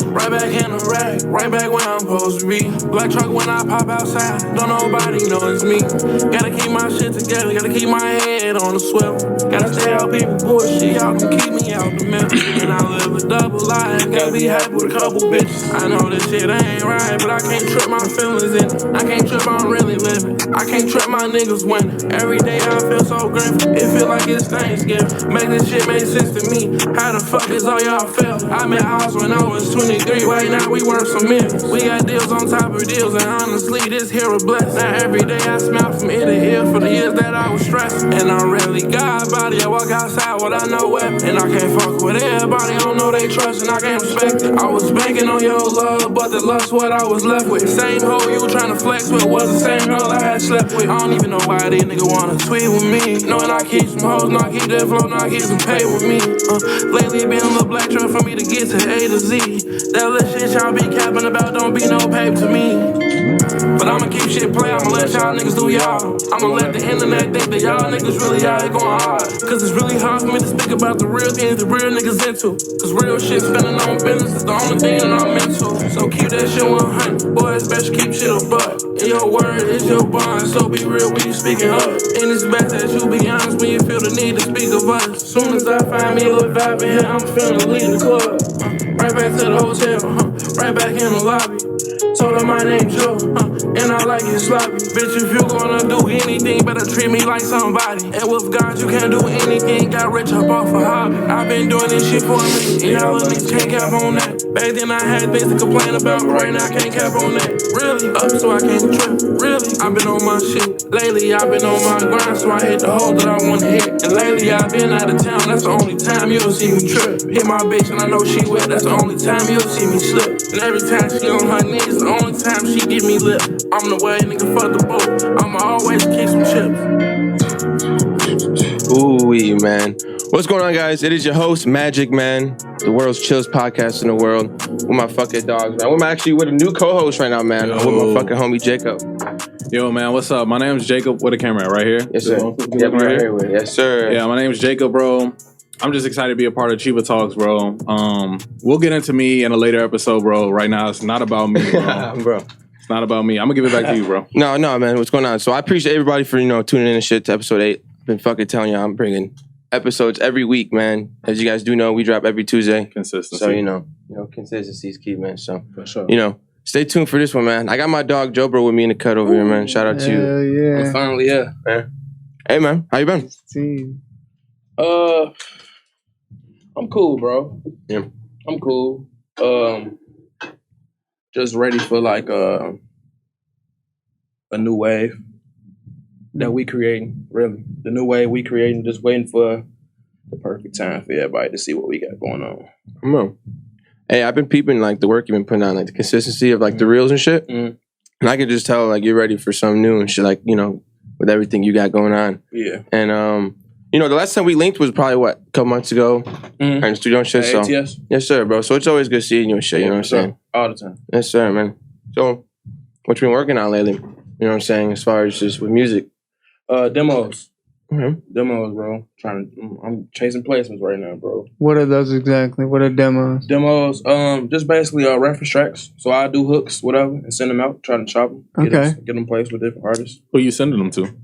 Right back in the rack, right back where I'm supposed to be. Black truck when I pop outside, don't nobody know it's me. Gotta keep my shit together, gotta keep my head on the swivel. Gotta stay out people bullshit, y'all can keep me out the middle. And I live a double life, gotta be happy with a couple bitches. I know this shit ain't right, but I can't trip my feelings in it. I can't trip on really living, I can't trip my niggas winning. Every day I feel so grateful, it feel like it's Thanksgiving. Make this shit make sense to me, how the fuck is all y'all feel? I met House when I was 23, right now we work some millions. We got deals on top of deals, and honestly, this here a blessing. Now every day I smile from ear to ear for the years that I was stressed. And I'm really God body, I walk outside with I know weapon. And I can't fuck with everybody, I don't know they trust, and I can't respect it. I was banking on your love, but the lust what I was left with. Same hoe you trying to flex with was the same girl I had slept with. I don't even know why these niggas wanna tweet with me. Knowing I keep some hoes, not keep that flow, not keep some pay with me. Lately been a little black truck for me to get to A to Z. That little shit y'all be capping about don't be no paper to me. But I'ma keep shit play, I'ma let y'all niggas do y'all. I'ma let the internet think that y'all niggas really out here going hard. Cause it's really hard for me to speak about the real things that real niggas into. Cause real shit spending on business is the only thing that I'm into. So keep that shit 100, boy, especially keep shit a buck. And your word is your bond, so be real when you speaking up. And it's best that you be honest when you feel the need to speak of us. Soon as I find me a little vibe in here, I'm feeling to leave the club. Right back to the hotel, right back in the lobby. Told her my name Joe, and I like it sloppy. Bitch, if you gonna do anything, better treat me like somebody. And with God, you can't do anything. Got rich up off a hobby. I've been doing this shit for a minute, and y'all niggas can't cap on that. Back then I had things to complain about, but right now I can't cap on that. Really, up so I can't trip. Really, I've been on my shit. Lately I've been on my grind, so I hit the hole that I wanna hit. And lately I've been out of town, that's the only time you'll see me trip. Hit my bitch and I know she wet, that's the only time you'll see me slip. And every time she on her knees, the only time she give me lip. I'm the way nigga fuck the boat, I'ma always kick some chips. Ooh, man. What's going on, guys? It is your host, Magic Man, the world's chillest podcast in the world. With my fucking dogs, man. I'm actually with a new co-host right now, man. I'm with my fucking homie, Jacob. Yo, man, what's up? My name's Jacob. Where the camera at? Right here? Yes, sir. Yeah, right here? Yes, sir. Yeah, my name's Jacob, bro. I'm just excited to be a part of Chiba Talks, bro. We'll get into me in a later episode, bro. Right now, it's not about me, bro. Bro. It's not about me. I'm gonna give it back to you, bro. No, man. What's going on? So I appreciate everybody for, tuning in and shit to episode 8. I've been fucking telling you I'm bringing episodes every week, man. As you guys do know, we drop every Tuesday. Consistency. So, consistency is key, man. So, for sure. Stay tuned for this one, man. I got my dog JoBro with me in the cut over here, man. Shout out to you. Yeah. I'm finally here. Man. Hey, man. How you been? I'm cool, bro. Yeah. I'm cool. Just ready for like a new wave that we creating, really. The new wave we creating, just waiting for the perfect time for everybody to see what we got going on. Come on. Hey, I've been peeping like the work you've been putting on, like the consistency of like the reels and shit. Mm-hmm. And I can just tell like you're ready for something new and shit, like, with everything you got going on. Yeah. And the last time we linked was probably a couple months ago. In the studio and shit. So ATS? yes, sir, bro. So it's always good seeing you and shit, you know what I'm saying? All the time. Yes, sir, man. So what you been working on lately? You know what I'm saying? As far as just with music. Demos. Mm-hmm. Demos, bro. I'm chasing placements right now, bro. What are those exactly? What are demos? Demos, just basically reference tracks. So I do hooks, whatever, and send them out, try to chop them. Get them placed with different artists. Who you sending them to?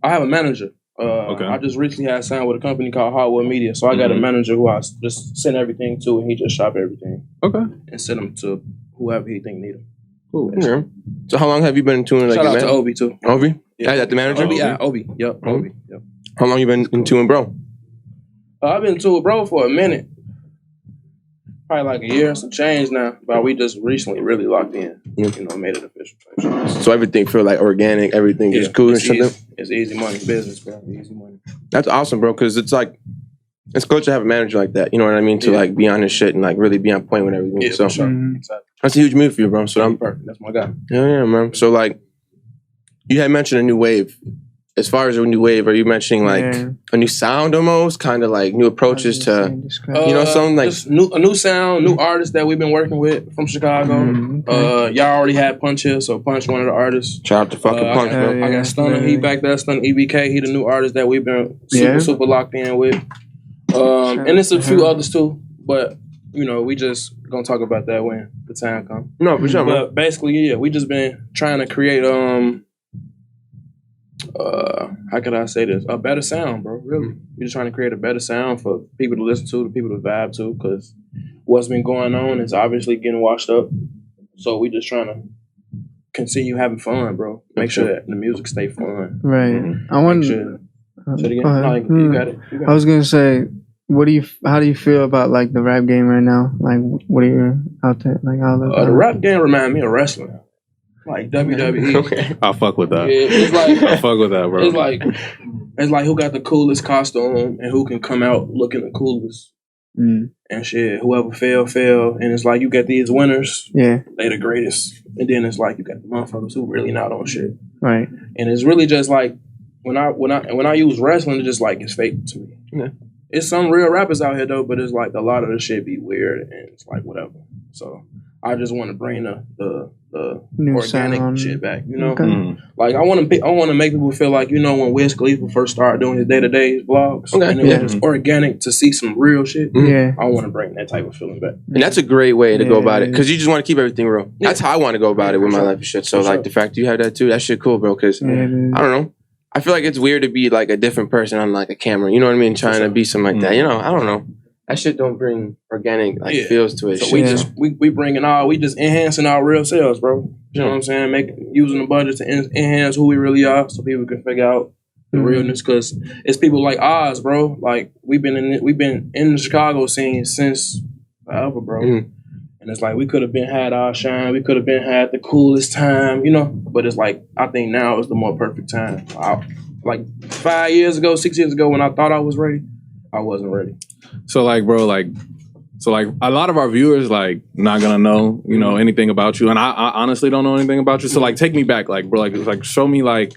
I have a manager. Okay. I just recently had signed with a company called Hardwood Media. So I got a manager who I just send everything to, and he just shop everything. Okay. And send them to whoever he think need them. Cool. Yeah. So how long have you been tuning? Shout out to Obi, too. Obi? Yeah. That the manager? Obi, yeah, Obi. Yep, Obi. Yep. How long you been in tuning, bro? I've been to it, bro, for a minute. Probably like a year and some change now. But we just recently really locked in. Made it official. So everything feel like organic, everything is cool and shit. It's easy money business, bro. Easy money. That's awesome, bro, because it's like, it's cool to have a manager like that, you know what I mean? To like be on his shit and like really be on point with everything. Yeah, so for sure. Exactly. That's a huge move for you, bro. So I'm perfect. That's my guy. Yeah, man. So like, you had mentioned a new wave. as far as a new wave, are you mentioning like a new sound almost, kind of like new approaches to, you know, something like just a new sound, new artists that we've been working with from Chicago. Y'all already had Punch here, so Punch one of the artists. Shout out to fucking Punch, bro. I got Stunner, he back there, Stunner EBK, he the new artist that we've been super locked in with. And it's a few others too, but you know, we just gonna talk about that when the time comes. No, for sure. But basically, we just been trying to create how could I say this? A better sound, bro. Really, we're just trying to create a better sound for people to listen to, the people to vibe to, because what's been going on is obviously getting washed up. So we just trying to continue having fun, bro. Make sure that the music stay fun. Right. I want to. Say it again. No, you got it. I was gonna say, how do you feel about like the rap game right now? Like, what are you out there? Like, the rap game remind me of wrestling, like WWE. Okay, I'll fuck with that. Yeah, it's like I'll fuck with that, bro. It's like who got the coolest costume and who can come out looking the coolest. And shit, whoever fell, and it's like you got these winners. Yeah, they the greatest, and then it's like you got the motherfuckers who really not on shit. Right, and it's really just like when I use wrestling, it's just like it's fake to me. Yeah. It's some real rappers out here though, but it's like a lot of the shit be weird and it's like whatever. So I just want to bring the organic shit back, you know. Okay. Like I want to make people feel like, you know, when Wiz Khalifa first started doing his day-to-day vlogs, and it was just organic to see some real shit. Yeah, I want to bring that type of feeling back. And that's a great way to go about it, because you just want to keep everything real. That's how I want to go about it with my life and shit. So like the fact you have that too, that shit cool, bro. Because I don't know. I feel like it's weird to be like a different person on like a camera. You know what I mean? Trying to be something like that. You know, I don't know. That shit don't bring organic feels to it. So we bringing we just enhancing our real selves, bro. You know what I'm saying? Using the budget to enhance who we really are, so people can figure out the realness. Because it's people like Oz, bro. Like we've been in the Chicago scene since forever, bro. And it's like we could have had our shine. We could have had the coolest time, you know. But it's like I think now is the more perfect time. Like 5 years ago, 6 years ago, when I thought I was ready, I wasn't ready. So like, bro, so a lot of our viewers like not gonna know, you know, anything about you, and I honestly don't know anything about you. So like, take me back, like, bro, like show me like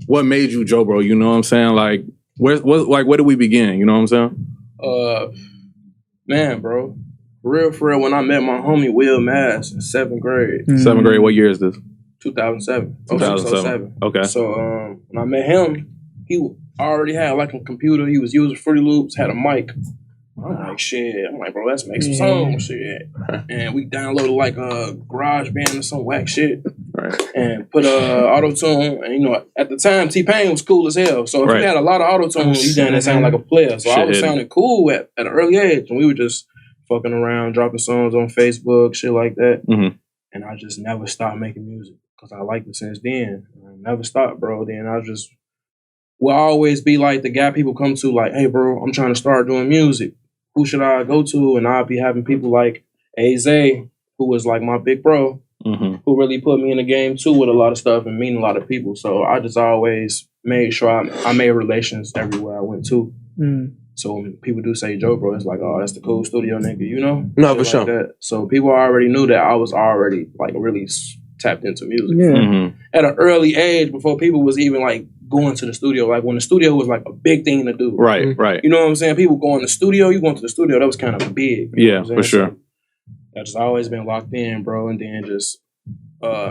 what made you JoBro. You know what I'm saying? Like, where do we begin? You know what I'm saying? Man, bro. For real, when I met my homie Will Mass in 7th grade. 7th grade, what year is this? 2007. 2007. Okay. So when I met him, he already had like a computer. He was using Fruity Loops, had a mic. I'm like, shit. I'm like, bro, let's make some songs, shit. And we downloaded like a GarageBand or some whack shit. Right. And put auto-tune. And you know, at the time, T-Pain was cool as hell. So if you had a lot of auto-tune, you done that sound like a player. So I was sounding cool at an early age. And we were just fucking around, dropping songs on Facebook, shit like that. And I just never stopped making music because I liked it since then. I never stopped, bro. Then I just will always be like the guy people come to, like, hey, bro, I'm trying to start doing music. Who should I go to? And I'll be having people like AZ, who was like my big bro, who really put me in the game too with a lot of stuff and meeting a lot of people. So I just always made sure I made relations everywhere I went to. So when people do say JoBro, it's like, oh, that's the cool studio nigga, you know? No, for sure. That. So people already knew that I was already like really tapped into music. At an early age, before people was even like going to the studio, like when the studio was like a big thing to do. Right. You know what I'm saying? People going to the studio, you going to the studio, that was kind of big. Yeah, for sure. So I just always been locked in, bro, and then just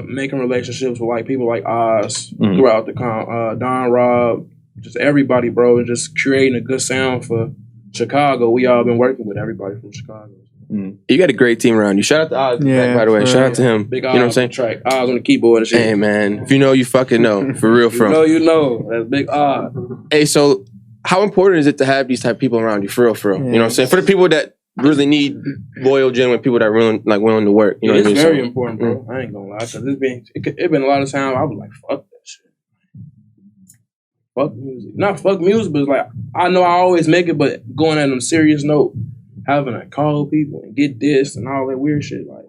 making relationships with like people like Oz throughout the Don Rob, just everybody, bro, and just creating a good sound for Chicago. We all been working with everybody from Chicago. You got a great team around you. Shout out to Oz, by the way. Shout out to him. Big you know what I'm saying? Track. Oz on the keyboard and shit. Hey, man. If you know, you fucking know. For real, You know. That's Big Oz. Hey, so how important is it to have these type of people around you? For real. You know what I'm saying? For the people that really need loyal, genuine people that are really like willing to work. You know what I mean? It's very important, bro. I ain't gonna lie. Because it been a lot of times I was like, fuck that shit. Fuck music. Not fuck music, but it's like, I know I always make it, but going at a serious note, having to call people and get this and all that weird shit, like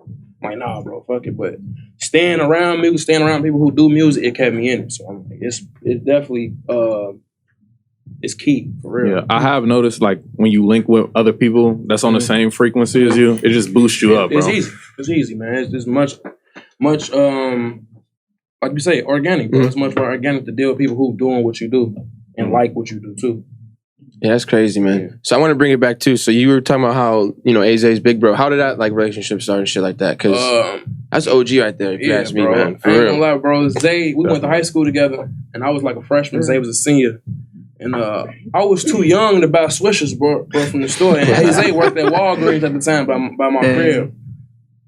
nah, bro, fuck it. But staying around people who do music, it kept me in it. So I'm like, it's definitely it's key for real. Yeah, I have noticed like when you link with other people that's on the same frequency as you, it just boosts you up, bro. It's easy, man. It's just much like you say, organic, bro. It's much more organic to deal with people who doing what you do and like what you do too. Yeah, that's crazy, man. Yeah. So I want to bring it back too. So you were talking about how, you know, AZ's big bro. How did that like relationship start and shit like that? Because that's OG right there, if you ask me, bro. man. For I ain't real. gonna lie, bro. We went to high school together, and I was like a freshman. Zay was a senior. And I was too young to buy Swishers, bro from the store. And AZ worked at Walgreens at the time by my crib.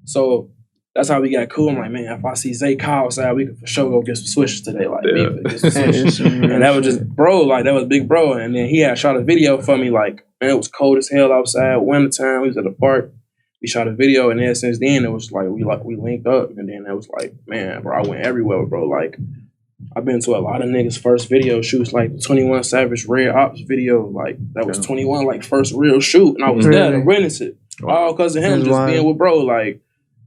So that's how we got cool. I'm like, man, if I see Zay Kyle outside, we could for sure go get some Swishers today. Like, get some Swishers. And that was just bro, like that was big bro. And then he had shot a video for me, like, man, it was cold as hell outside, wintertime. We was at the park. We shot a video, and then since then it was like we linked up, and then it was like, man, bro, I went everywhere, bro. Like, I've been to a lot of niggas' first video shoots, like the 21 Savage Red Ops video. Like, that was 21, like, first real shoot. And I was there to witness it. All because of him just being with bro. Like,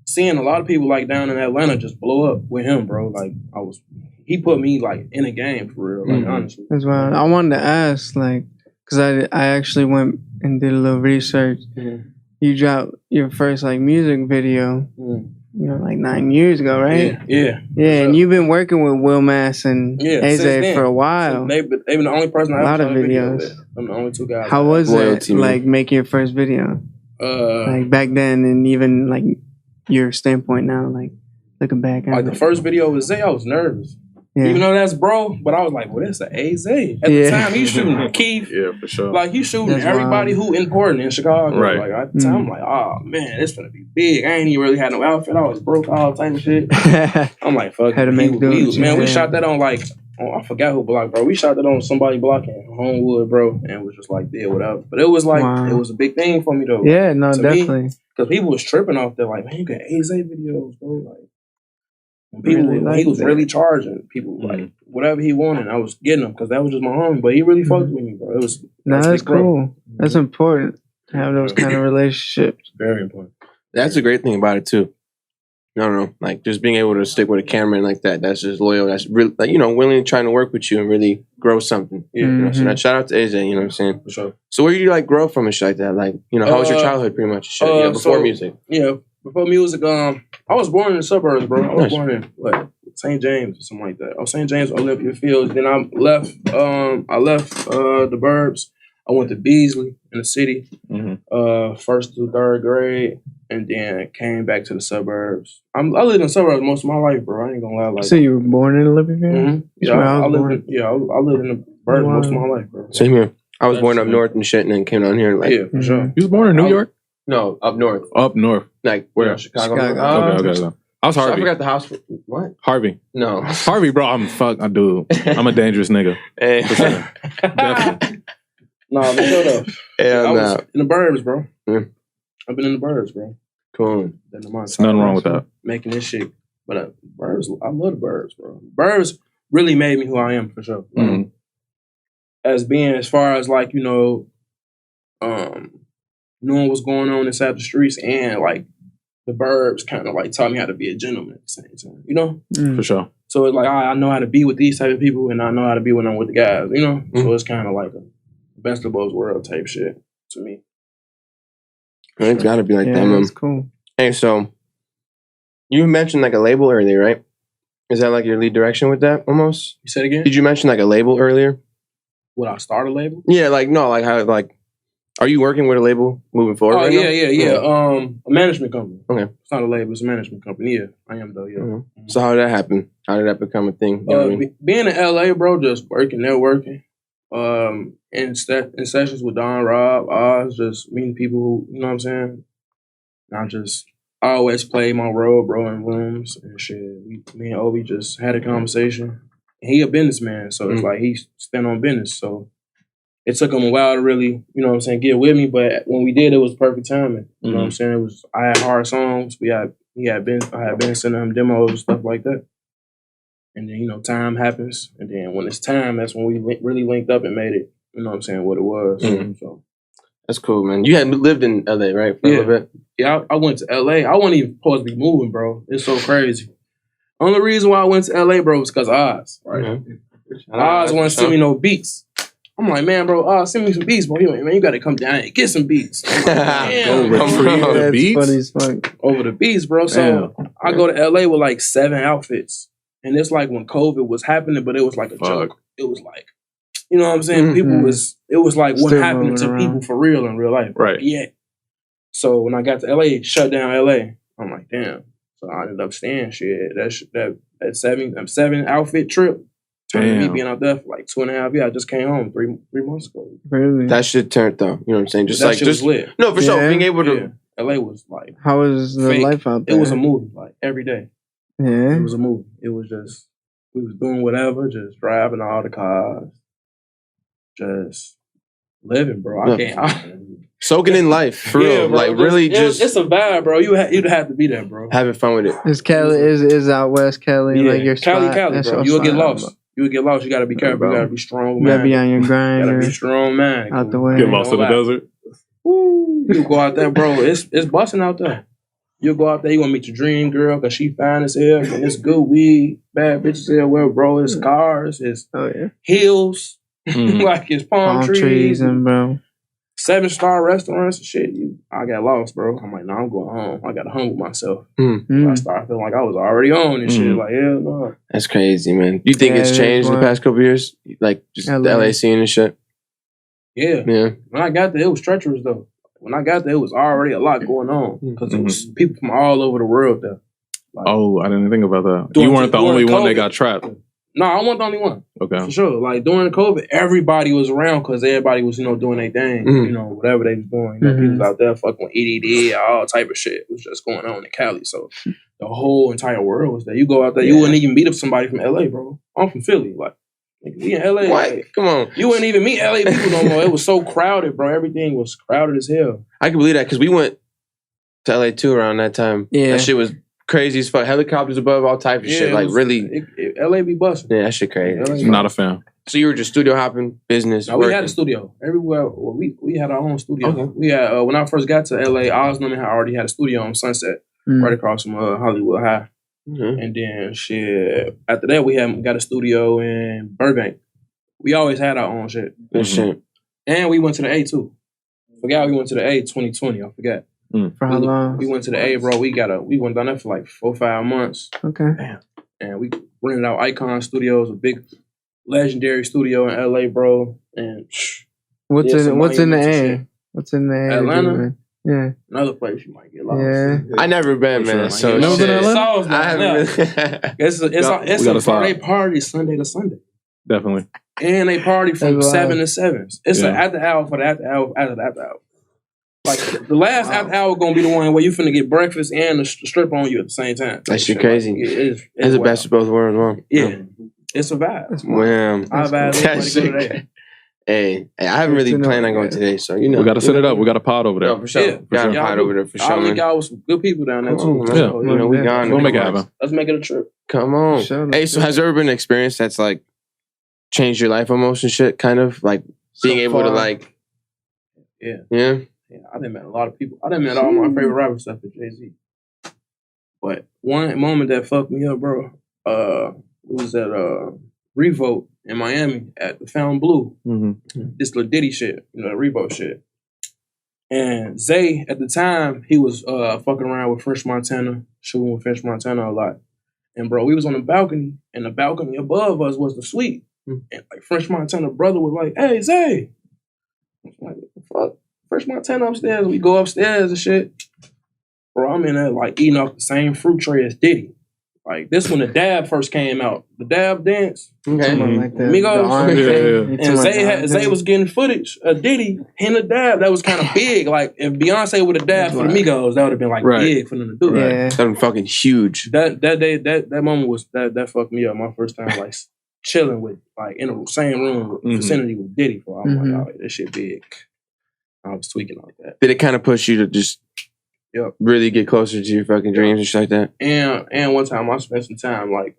seeing a lot of people, like, down in Atlanta just blow up with him, bro. Like, he put me, like, in a game for real, like, honestly. That's why I wanted to ask, like, because I actually went and did a little research. You dropped your first, like, music video. You know, like 9 years ago, right? Yeah. And you've been working with Will Mass and AZ for a while. They've been the only person I a lot ever of shot a video videos. with. I'm the only two guys. How was Loyalty, it, man. like, making your first video? Like, back then, and even, like, your standpoint now, like, looking back at Like, it. the first video with Zay, I was nervous. Yeah. Even though that's bro, but I was like, well, that's an AZ. At the time, he's shooting Keith. Yeah, for sure. Like, he's shooting That's everybody wild. who important in Chicago. Right. Like, at the time, I'm like, oh, man, it's gonna be big. I ain't even really had no outfit. I was broke, all type of shit. I'm like, fuck Had to it. make do with Man, you, we yeah. shot that on, like, I forgot who block, bro. We shot that on somebody block in Homewood, bro, and was just like, yeah, whatever. But it was like, it was a big thing for me, though. Yeah, no, To me, definitely. because people was tripping off there, like, man, you got AZ videos, bro. Like, when people, Really when he was like that. really charging people, like, whatever he wanted, I was getting them because that was just my homie. But he really fucked with me, bro. It was No, that's big, bro. cool. That's important to have those kind of relationships. Very important. That's a great thing about it too. I don't know, like just being able to stick with a camera and like that. That's just loyal. That's really, like, you know, willing trying to work with you and really grow something. Yeah. You know, so that shout out to AJ. You know what I'm saying? For sure. So where do you like grow from and shit like that? Like, you know, how was your childhood pretty much? Shit, before music. Yeah, before music. I was born in the suburbs, bro. I was Nice. born in St. James or something like that. St. James, Olympia Fields. Then I left. The burbs. I went to Beasley in the city, first through third grade, and then came back to the suburbs. I lived in the suburbs most of my life, bro. I ain't gonna lie. Like, So you were born in Olympia? yeah, I lived in the burbs most of my life, bro. Same here. I was born up north and shit, and then came down here. Like, Yeah, for sure. You was born in New York? no, up north, Up north. like Where? Chicago. Okay. I was So I Harvey. forgot the house. What? Harvey. No. Harvey, bro. I'm a dangerous nigga. Hey. For sure. Definitely. Nah, but shut up. Hell I no. was in the burbs, bro. Yeah. I've been in the burbs, bro. Cool. There's nothing wrong with that. Making this shit. But burbs, I love the burbs, bro. Burbs really made me who I am, for sure. Mhm. As far as like, you know, knowing what's going on inside the streets, and like the burbs kind of like taught me how to be a gentleman at the same time, you know? For sure. So it's like, I know how to be with these type of people, and I know how to be when I'm with the guys, you know? So it's kind of like a best of both worlds type shit to me. It's gotta be like Yeah, that, man. that's cool. Hey, so you mentioned like a label earlier, right? Is that like your lead direction with that almost? You said again? Did you mention like a label earlier? Would I start a label? Yeah, like no, like how like are you working with a label moving forward? Oh, right yeah. now? A management company. Okay. It's not a label, it's a management company. Yeah, I am though, yeah. Mhm. So how did that happen? How did that become a thing? You know what I mean? Being in LA, bro, just working, networking. In sessions with Don, Rob, Oz, just meeting people who, you know what I'm saying? I always play my role, bro, in rooms and shit. Me and Obi just had a conversation. He a businessman, so it's like he spent on business. So it took him a while to really, you know what I'm saying, get with me. But when we did, it was perfect timing. You know what I'm saying? I had hard songs. I had been sending him demos and stuff like that. And then, you know, time happens. And then when it's time, that's when we really linked up and made it, you know what I'm saying, what it was. So That's cool, man. You had lived in LA, right? For a little bit? Yeah, I went to LA. I wasn't even supposed to be moving, bro. It's so crazy. Only reason why I went to LA, bro, was because of Oz. Right? Oz wanted to send me no beats. I'm like, man, bro, send me some beats, bro. You got to come down and get some beats. I'm like, damn, The That's beats? funny as fuck. over the beats, bro. So I go to LA with like 7 outfits. And it's like when COVID was happening, but it was like a joke. It was like, you know what I'm saying? It was like what Still happening to moving people around. for real in real life. Right. Yeah. So when I got to LA, shut down LA. I'm like, damn. So I ended up staying shit. That seven outfit trip turned to me being out there for like 2.5 years. I just came home three months ago. Really? That shit turned though. You know what I'm saying? Just That like shit was lit. no, for sure. Yeah. Being able to LA was like How was the fake. life out there? It was a movie, like every day. Yeah. It was a movie. It was just we was doing whatever, just driving all the cars, just living, bro. I can't. soaking in life for real. Bro, like really it's a vibe, bro. You'd have to be there, bro. having fun with it. Is Cali is out west Cali like your spot? Cali, That's bro. your You'll get spot, lost. bro. You would get lost. You gotta be careful. bro. You gotta be strong, You man. gotta be on your grind. You gotta be You're strong, man. out the way. Get lost in the desert. Woo. You go out there, bro. It's busting out there. You go out there, you gonna meet your dream girl because she fine as hell, and it's good weed, bad bitches everywhere, bro. It's cars, it's hills, like it's palm trees, and bro. 7-star restaurants and shit. I got lost, bro. I'm like, nah, I'm going home. I gotta humble myself. I started feeling like I was already on and shit. Like, hell no. That's crazy, man. You think it's changed in the past couple years? Like just the LA scene and shit? Yeah. When I got there, it was treacherous though. When I got there, it was already a lot going on because it was people from all over the world there. Like, I didn't think about that. You weren't the only one that got trapped. No, I wasn't the only one. Okay. For sure. Like during COVID, everybody was around because everybody was, doing their thing. You know, whatever they was doing. People was out there fucking with EDD, all type of shit was just going on in Cali. So the whole entire world was there. You go out there, you wouldn't even meet up somebody from LA, bro. I'm from Philly. Like, we in LA. What? Like, come on. You wouldn't even meet LA people no more. It was so crowded, bro. Everything was crowded as hell. I can believe that because we went to LA too around that time. Yeah. That shit was crazy as fuck. Helicopters above, all type of shit. Like really. LA be busting. Yeah, that shit crazy. Not a fan. So you were just studio hopping, business. No, we had a studio everywhere. Well, we had our own studio. Okay. We had when I first got to LA, Osman had already had a studio on Sunset, right across from Hollywood High. And then shit. After that, we got a studio in Burbank. We always had our own shit. Good shit. And we went to the A too. Forgot we went to the A 2020. I forgot. For how long? We went to the A, bro. We went down there for like 4 or 5 months. Okay. Damn. And we rented out Icon Studios, a big legendary studio in LA, bro. And what's in the A? What's in the A? Atlanta? Yeah. Another place you might get lost. Yeah. I never been, man. So you never been to Atlanta? I haven't been. It's a party Sunday to Sunday. Definitely. And they party from 7 to 7. It's an after hour for the after hour after the after hour. Like the last after hour gonna be the one where you finna get breakfast and the strip on you at the same time. That shit crazy. It's the best of both worlds, man. Yeah. It's a vibe. Wow. I vibe everybody go today. Hey, I haven't really planned on going today, so we gotta set it up. We got a pod over there. No, for sure. Yeah, got a pod over there for sure. I think y'all was some good people down there too. Yeah. We gone. We'll make it happen. Let's make it a trip. Come on. Sure, Hey, so has there ever been an experience that's like changed your life almost and shit? Kind of like being able to like. Yeah. Yeah, I done met a lot of people. I done met all my favorite rappers stuff at Jay-Z. But one moment that fucked me up, bro, it was at Revolt in Miami at the Found Blue. This Lil Diddy shit, the Revolt shit. And Zay, at the time, he was fucking around with French Montana, shooting with French Montana a lot. And bro, we was on the balcony, and the balcony above us was the suite. And like French Montana brother was like, "Hey, Zay." I was like, what the fuck? French Montana upstairs. We go upstairs and shit. Bro, I'm in there like eating off the same fruit tray as Diddy. Like this when the dab first came out. The dab dance. Okay. Like the Migos. And Zay was getting footage of Diddy in the dab. That was kind of big. Like if Beyonce would have dabbed for the Migos, that would have been like big for them to do. Yeah. That was fucking huge. That day, that moment was that fucked me up. My first time like chilling with like in the same room vicinity with Diddy. For I'm like, oh, this shit big. I was tweaking like that. Did it kind of push you to just really get closer to your fucking dreams and shit like that? And one time I spent some time like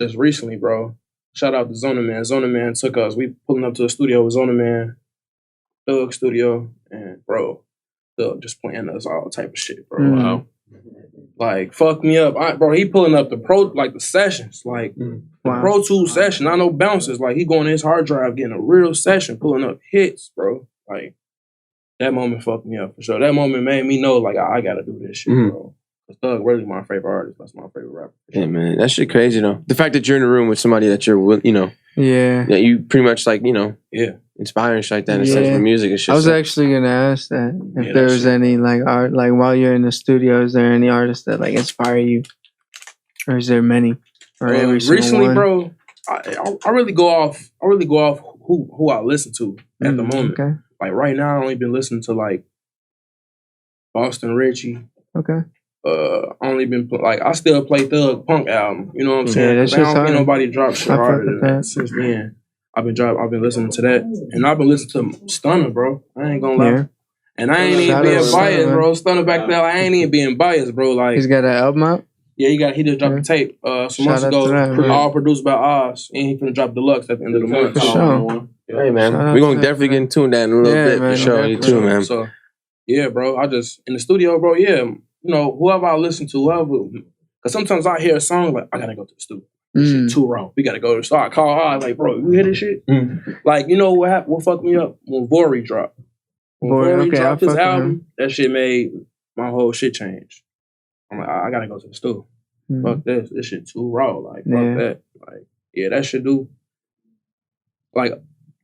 just recently, bro. Shout out to Zona Man. Zona Man took us. We pulling up to the studio with Zona Man, Thug Studio, and bro, Thug just playing us all type of shit, bro. Wow. Like fuck me up, bro. He pulling up the sessions, like the Pro Tools session. I know bouncers, like he going to his hard drive getting a real session, pulling up hits, bro. Like that moment fucked me up for sure. That moment made me know like I gotta do this shit, bro. Thug really my favorite artist. That's my favorite rapper. Yeah, man, that shit crazy though. The fact that you're in a room with somebody that you're, Yeah. that you pretty much like, Yeah. inspiring shit like that in a sense Yeah. for music and shit. I was so- actually gonna ask that if Yeah, there that was shit. any like art, like while you're in the studio, is there any artists that like inspire you, or is there many, or every single recently, one? bro, I really go off. I really go off who I listen to at the moment. Okay. Like right now, I only been listening to like Boston Richie. Okay. Only been like I still play Thug Punk album. You know what I'm saying? that 'Cause I shit's don't think hard. nobody drop shit I fuck harder with than that. that. Since then, I've been listening to that, and I've been listening to Stunner, bro. I ain't gonna lie. Yeah. And I ain't even Shout out being to Stunner, biased, man. bro. Stunner back there, I ain't even being biased, bro. Like, He's got an album out. yeah, he just dropped a tape some Shout months out ago, to that, man. all produced by Oz, and he finna drop deluxe at the end of the month. For sure. Hey man, Shout out we're gonna to definitely that, get into that in a little Yeah, bit man, for sure. You too, man. So, yeah, bro. I just in the studio, bro. Yeah, whoever I listen to, because sometimes I hear a song like I gotta go to the studio. This shit too raw. We gotta go to the store. I call Oz like, bro, you hear this shit? Like, you know what happened? What fucked me up when Vori dropped. When Vori, Vori okay, dropped I his fuck with album, that shit made my whole shit change. I'm like, I gotta go to the studio. Fuck this. This shit too raw. Like, fuck that. Like, yeah, that shit do. Like,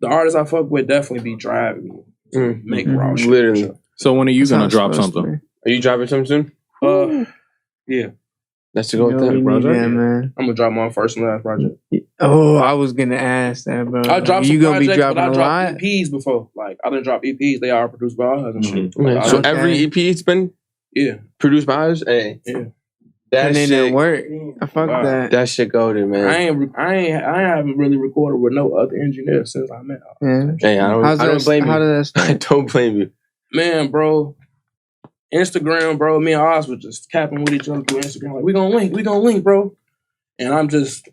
the artists I fuck with definitely be driving me to make raw shit. Literally. For sure. So when are you That's how gonna it's drop supposed to something? Are you dropping something soon? Yeah. That's to go with You know that, we bro. need that, man. I'm gonna drop my first and last project. Oh, I was gonna ask that, bro. I dropped some you gonna be projects, but dropping I a dropped lot? EPs before. Like, I didn't drop EPs. They are produced by us and shit. Like, I So don't- every EP it's been produced by us. Hey, Yeah. that And then shit, that work. I fuck Wow. that. that shit goated, man. I haven't really recorded with no other engineer since I met her. Yeah. Hey, I don't blame How you. did that I start? don't blame you. Man, bro, Instagram, bro, me and Oz was just capping with each other through Instagram. Like, we gonna link, bro. And I'm just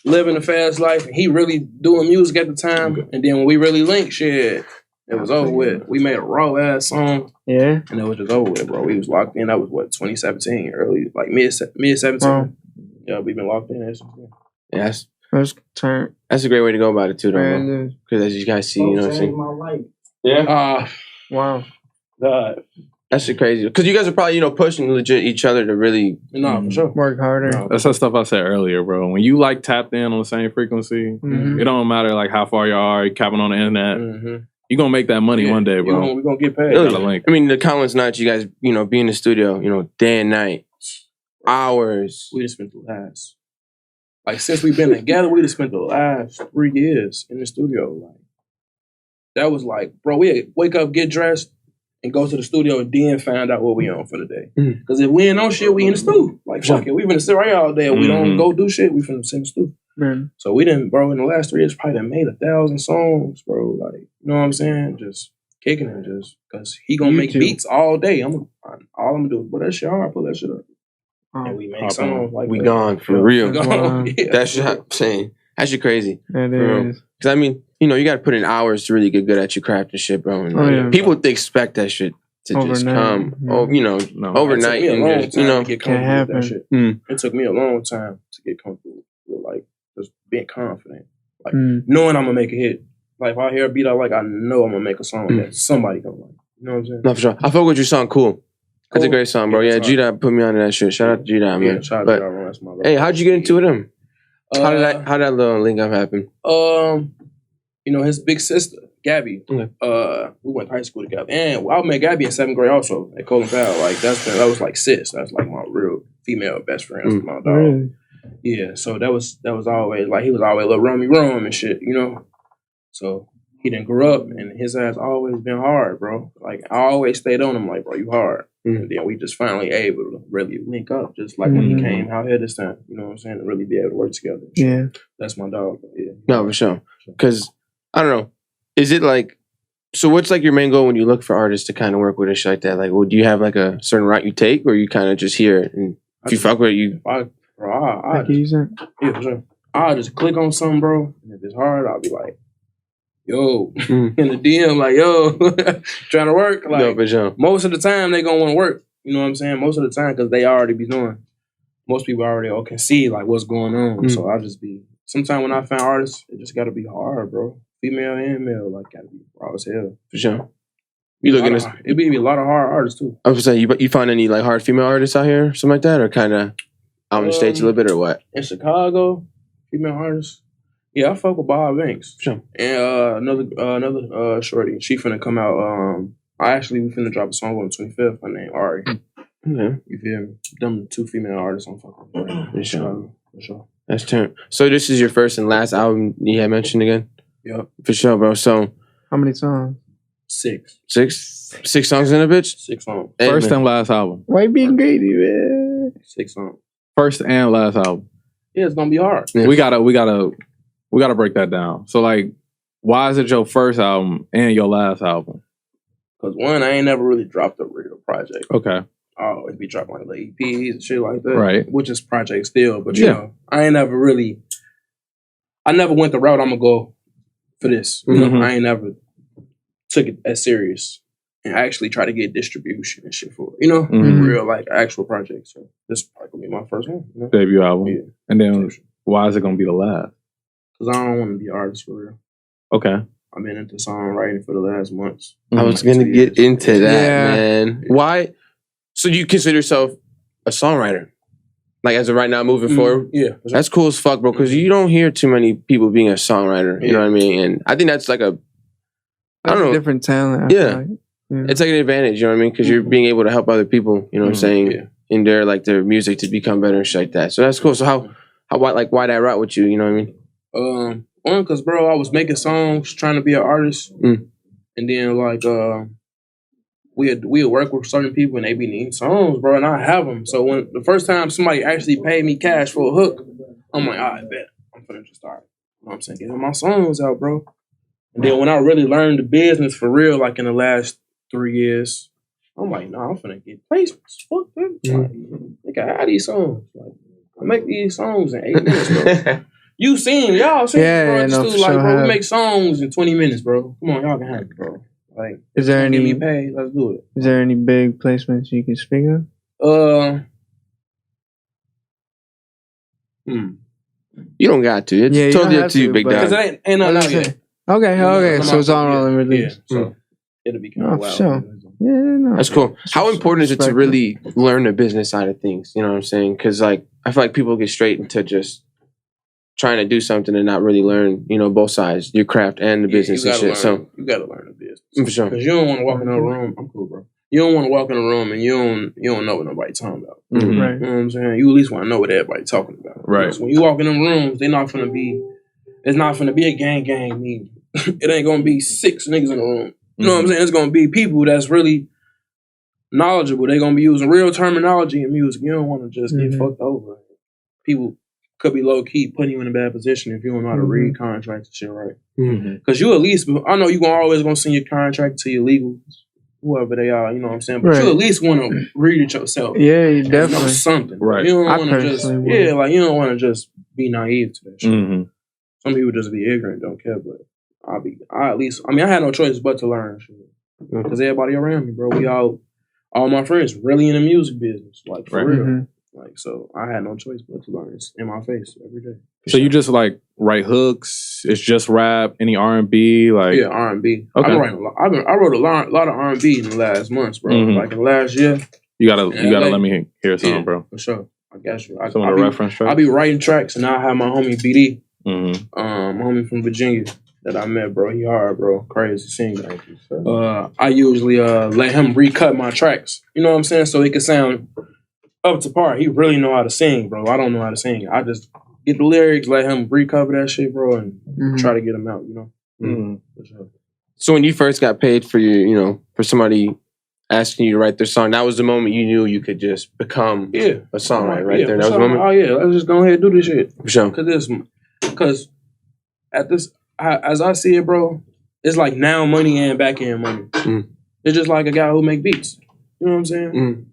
living a fast life. And he really doing music at the time. And then when we really linked, shit, it was over with. We made a raw ass song. Yeah. And it was just over with, bro. We was locked in. That was what, 2017, early, like mid 17. Wow. Yeah, we've been locked in. Since then. Yeah, First turn. that's a great way to go about it too, though, Brand bro. new. Because as you guys see, you know what I'm saying. Yeah. Wow. God. That shit crazy. Because you guys are probably pushing legit each other to really. No, for sure. Work harder. That's that stuff I said earlier, bro. When you like tapped in on the same frequency, Mhm. it don't matter like how far you are, you capping on the internet. Mm-hmm. You gonna make that money one day, bro. We're gonna get paid. Really? Gotta link. I mean, the countless nights you guys, be in the studio, day and night, hours. We just spent the last, like, since we've been together, we just spent the last 3 years in the studio. Like, that was like, bro, we wake up, get dressed, and go to the studio, and then find out what we on for the day. Because if we ain't on shit, we in the studio. Like, fuck it, we finna sit right here all day, and we don't go do shit, we finna sit in the studio. Man. So we didn't, bro, in the last 3 years, probably done made 1,000 songs, bro. Like, you know what I'm saying? Just kicking it, just because he gonna make YouTube. beats all day. All I'm gonna do is put that shit hard, pull that shit up. Oh, And we make Hop songs like We that. gone for real. We gone. Wow. Yeah. That's what I'm saying. That shit crazy. that real. is. Because I mean, you got to put in hours to really get good at your craft and shit, bro. And Oh, yeah. people expect that shit to just Overnight. come, Yeah. No. overnight. It took me a long And time just, to get comfortable with that happen. shit. Mm. It took me a long time to get comfortable with, like, just being confident. Like, Mm. knowing I'm going to make a hit. Like, if I hear a beat I like, I know I'm going to make a song that somebody going to like. You know what I'm saying? No, for sure. I fuck with your song, Cool. That's a Cool. great song, bro. Yeah, Yeah, it's G-Dot put me onto that shit. Shout out to G-Dot, man. Yeah, shout out But, to y'all, that's my hey, how'd you get into them? How did Uh, that little link up happen? His big sister, Gabby, Okay. we went to high school together. And I met Gabby in 7th grade also at Colin Powell. Like, that was like sis. That's like my real female best friend. That's my dog. Really? Yeah, so that was always like he was always a little rummy rum and shit, So he done grew up and his ass always been hard, bro. Like I always stayed on him like, bro, you hard. And then we just finally able to really link up, just like when he came out here this time. You know what I'm saying? To really be able to work together. Yeah. That's my dog. Yeah. No, for sure. Because, I don't know. Is it like, so what's like your main goal when you look for artists to kind of work with and shit like that? Like, do you have like a certain route you take or you kind of just hear it and if you fuck with it, you... I Like you said. yeah, for sure. I'll just click on something, bro. And if it's hard, I'll be like, yo, in the DM, like, yo, trying to work. Like, No, for sure. most of the time, they going to want to work. You know what I'm saying? Most of the time, because they already be doing. Most people already can see, like, what's going on. So I'll just be, sometimes when I find artists, it just got to be hard, bro. Female and male, like, got to be raw as hell. For sure. You looking at it'd be a lot of hard artists too. I was saying, you find any like hard female artists out here, something like that, or kind of out in the States a little bit, or what? In Chicago, female artists. Yeah, I fuck with Bob Banks. Sure. And another shorty. She finna come out. We finna drop a song on the 25th. Her name Ari. Yeah. You feel me? Them 2 female artists I'm fucking with. For sure. For sure. That's true. So this is your first and last album you had mentioned again? Yep. For sure, bro. So How many songs? 6. 6 songs in a bitch? 6 songs. First and last album. Why you being greedy, man? 6 songs. First and last album. Yeah, it's gonna be hard. We gotta break that down. So like, why is it your first album and your last album? Cause one, I ain't never really dropped a real project. Okay. I always be dropping like the EPs and shit like that. Right. Which is project still, but you know, I never went the route I'm gonna go for this. You know, I ain't never took it as serious and actually try to get distribution and shit for it. You know, real like actual projects. So this is probably gonna be my first one. You know? Debut album. Yeah. And then why is it gonna be the last? Because I don't want to be an artist for real. Okay. I've been into songwriting for the last months. I was going to get into that, man. Why? So you consider yourself a songwriter? Like as of right now, moving forward? Yeah. That's cool as fuck, bro, because you don't hear too many people being a songwriter. You know what I mean? And I think that's like I don't know. Different talent. Yeah. It's like an advantage, you know what I mean? Because you're being able to help other people, you know what I'm saying? Yeah. In their music to become better and shit like that. So that's cool. So why that route with you, you know what I mean? One, because, bro, I was making songs, trying to be an artist. And then, like, we'd work with certain people and they be needing songs, bro, and I have them. So when the first time somebody actually paid me cash for a hook, I'm like, I bet. I'm finna just start, you know what I'm saying, getting my songs out, bro. And then when I really learned the business for real, like in the last 3 years, I'm like, nah, I'm finna get placements. Fuck them. Like, I have these songs. Like, I make these songs in 8 minutes, bro. You seen, y'all seen, bro. Bro, we make songs in 20 minutes, bro. Come on, y'all can have it, bro. Like, is there any? Get me paid? Let's do it. Is there any big placements you can speak of? You don't got to. It's totally up to you, big dog. Because it ain't nothing out yet. Okay. So it's all on release. Yeah, so it'll be kind of wild. Sure. Yeah, no. That's cool. How important is it to really learn the business side of things? You know what I'm saying? Because like I feel like people get straight into just trying to do something and not really learn, you know, both sides, your craft and the business and shit. So you gotta learn the business for sure. Because you don't want to walk in a room. I'm cool, bro. You don't want to walk in a room and you don't know what nobody's talking about. Right. You know what I'm saying? You at least want to know what everybody's talking about. Right. So when you walk in them rooms, it's not gonna be a gang meeting. It ain't gonna be 6 niggas in the room. You know what I'm saying? It's gonna be people that's really knowledgeable. They're gonna be using real terminology in music. You don't want to just get fucked over. People could be low key putting you in a bad position if you don't know how to read contracts and shit right. Because you at least, I know you always gonna send your contract to your legal, whoever they are. You know what I'm saying? But you at least want to read it yourself. Yeah, you definitely know something. Right. You don't want to just like you don't want to just be naive to that shit. Some people just be ignorant, don't care. But I had no choice but to learn shit. Because everybody around me, bro, we all my friends really in the music business, like for real. Like, so I had no choice but to learn. It's in my face every day. So you just like write hooks? It's just rap? Any R&B? Like yeah, R&B. Okay. I wrote a lot of R&B in the last months, bro. Like in the last year. You gotta let me hear something, bro. For sure. I got you. Some of the reference tracks. I'll be writing tracks, and I have my homie BD, my homie from Virginia that I met, bro. He hard, bro. Crazy singer. I usually let him recut my tracks. You know what I'm saying? So it can sound up to par. He really know how to sing, bro. I don't know how to sing. I just get the lyrics, let him recover that shit, bro, and try to get them out, you know? For sure. So when you first got paid for for somebody asking you to write their song, that was the moment you knew you could just become a songwriter right there. That was the moment? Oh, yeah. Let's just go ahead and do this shit. For sure. Because as I see it, bro, it's like now money and back end money. It's just like a guy who make beats. You know what I'm saying?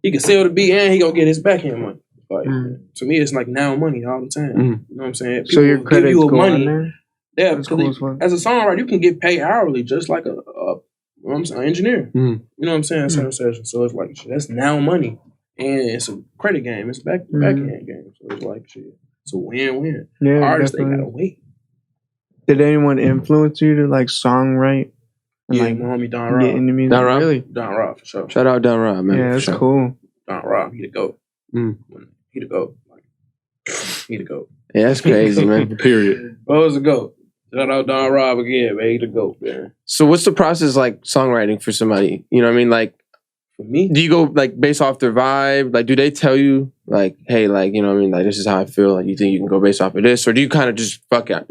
He can sell the beat and he gonna get his back end money. Like to me, it's like now money all the time. You know what I'm saying? People so your credits give you go money. on there? Yeah, because as a songwriter, you can get paid hourly, just like you know what I'm saying, engineer. You know what I'm saying? So it's like shit, that's now money, and it's a credit game. It's a back end game. So it's like shit. It's a win-win. Yeah, artists definitely. they gotta wait. Did anyone influence you to like songwrite And, Yeah, like, my homie Don get Rob. into music. Don Rob? Really? Don Rob for sure. Shout out Don Rob, man. Yeah, for that's sure. cool. Don Rob, he the GOAT. Mm. He the GOAT. He the GOAT. Yeah, that's crazy, man. Period. What was the GOAT? Shout out Don Rob again, man. He the GOAT, man. So what's the process like songwriting for somebody? You know what I mean? Like, For me, do you go like based off their vibe? Like, do they tell you like, hey, like, you know what I mean? Like, this is how I feel. Like, you think you can go based off of this? Or do you kind of just fuck it?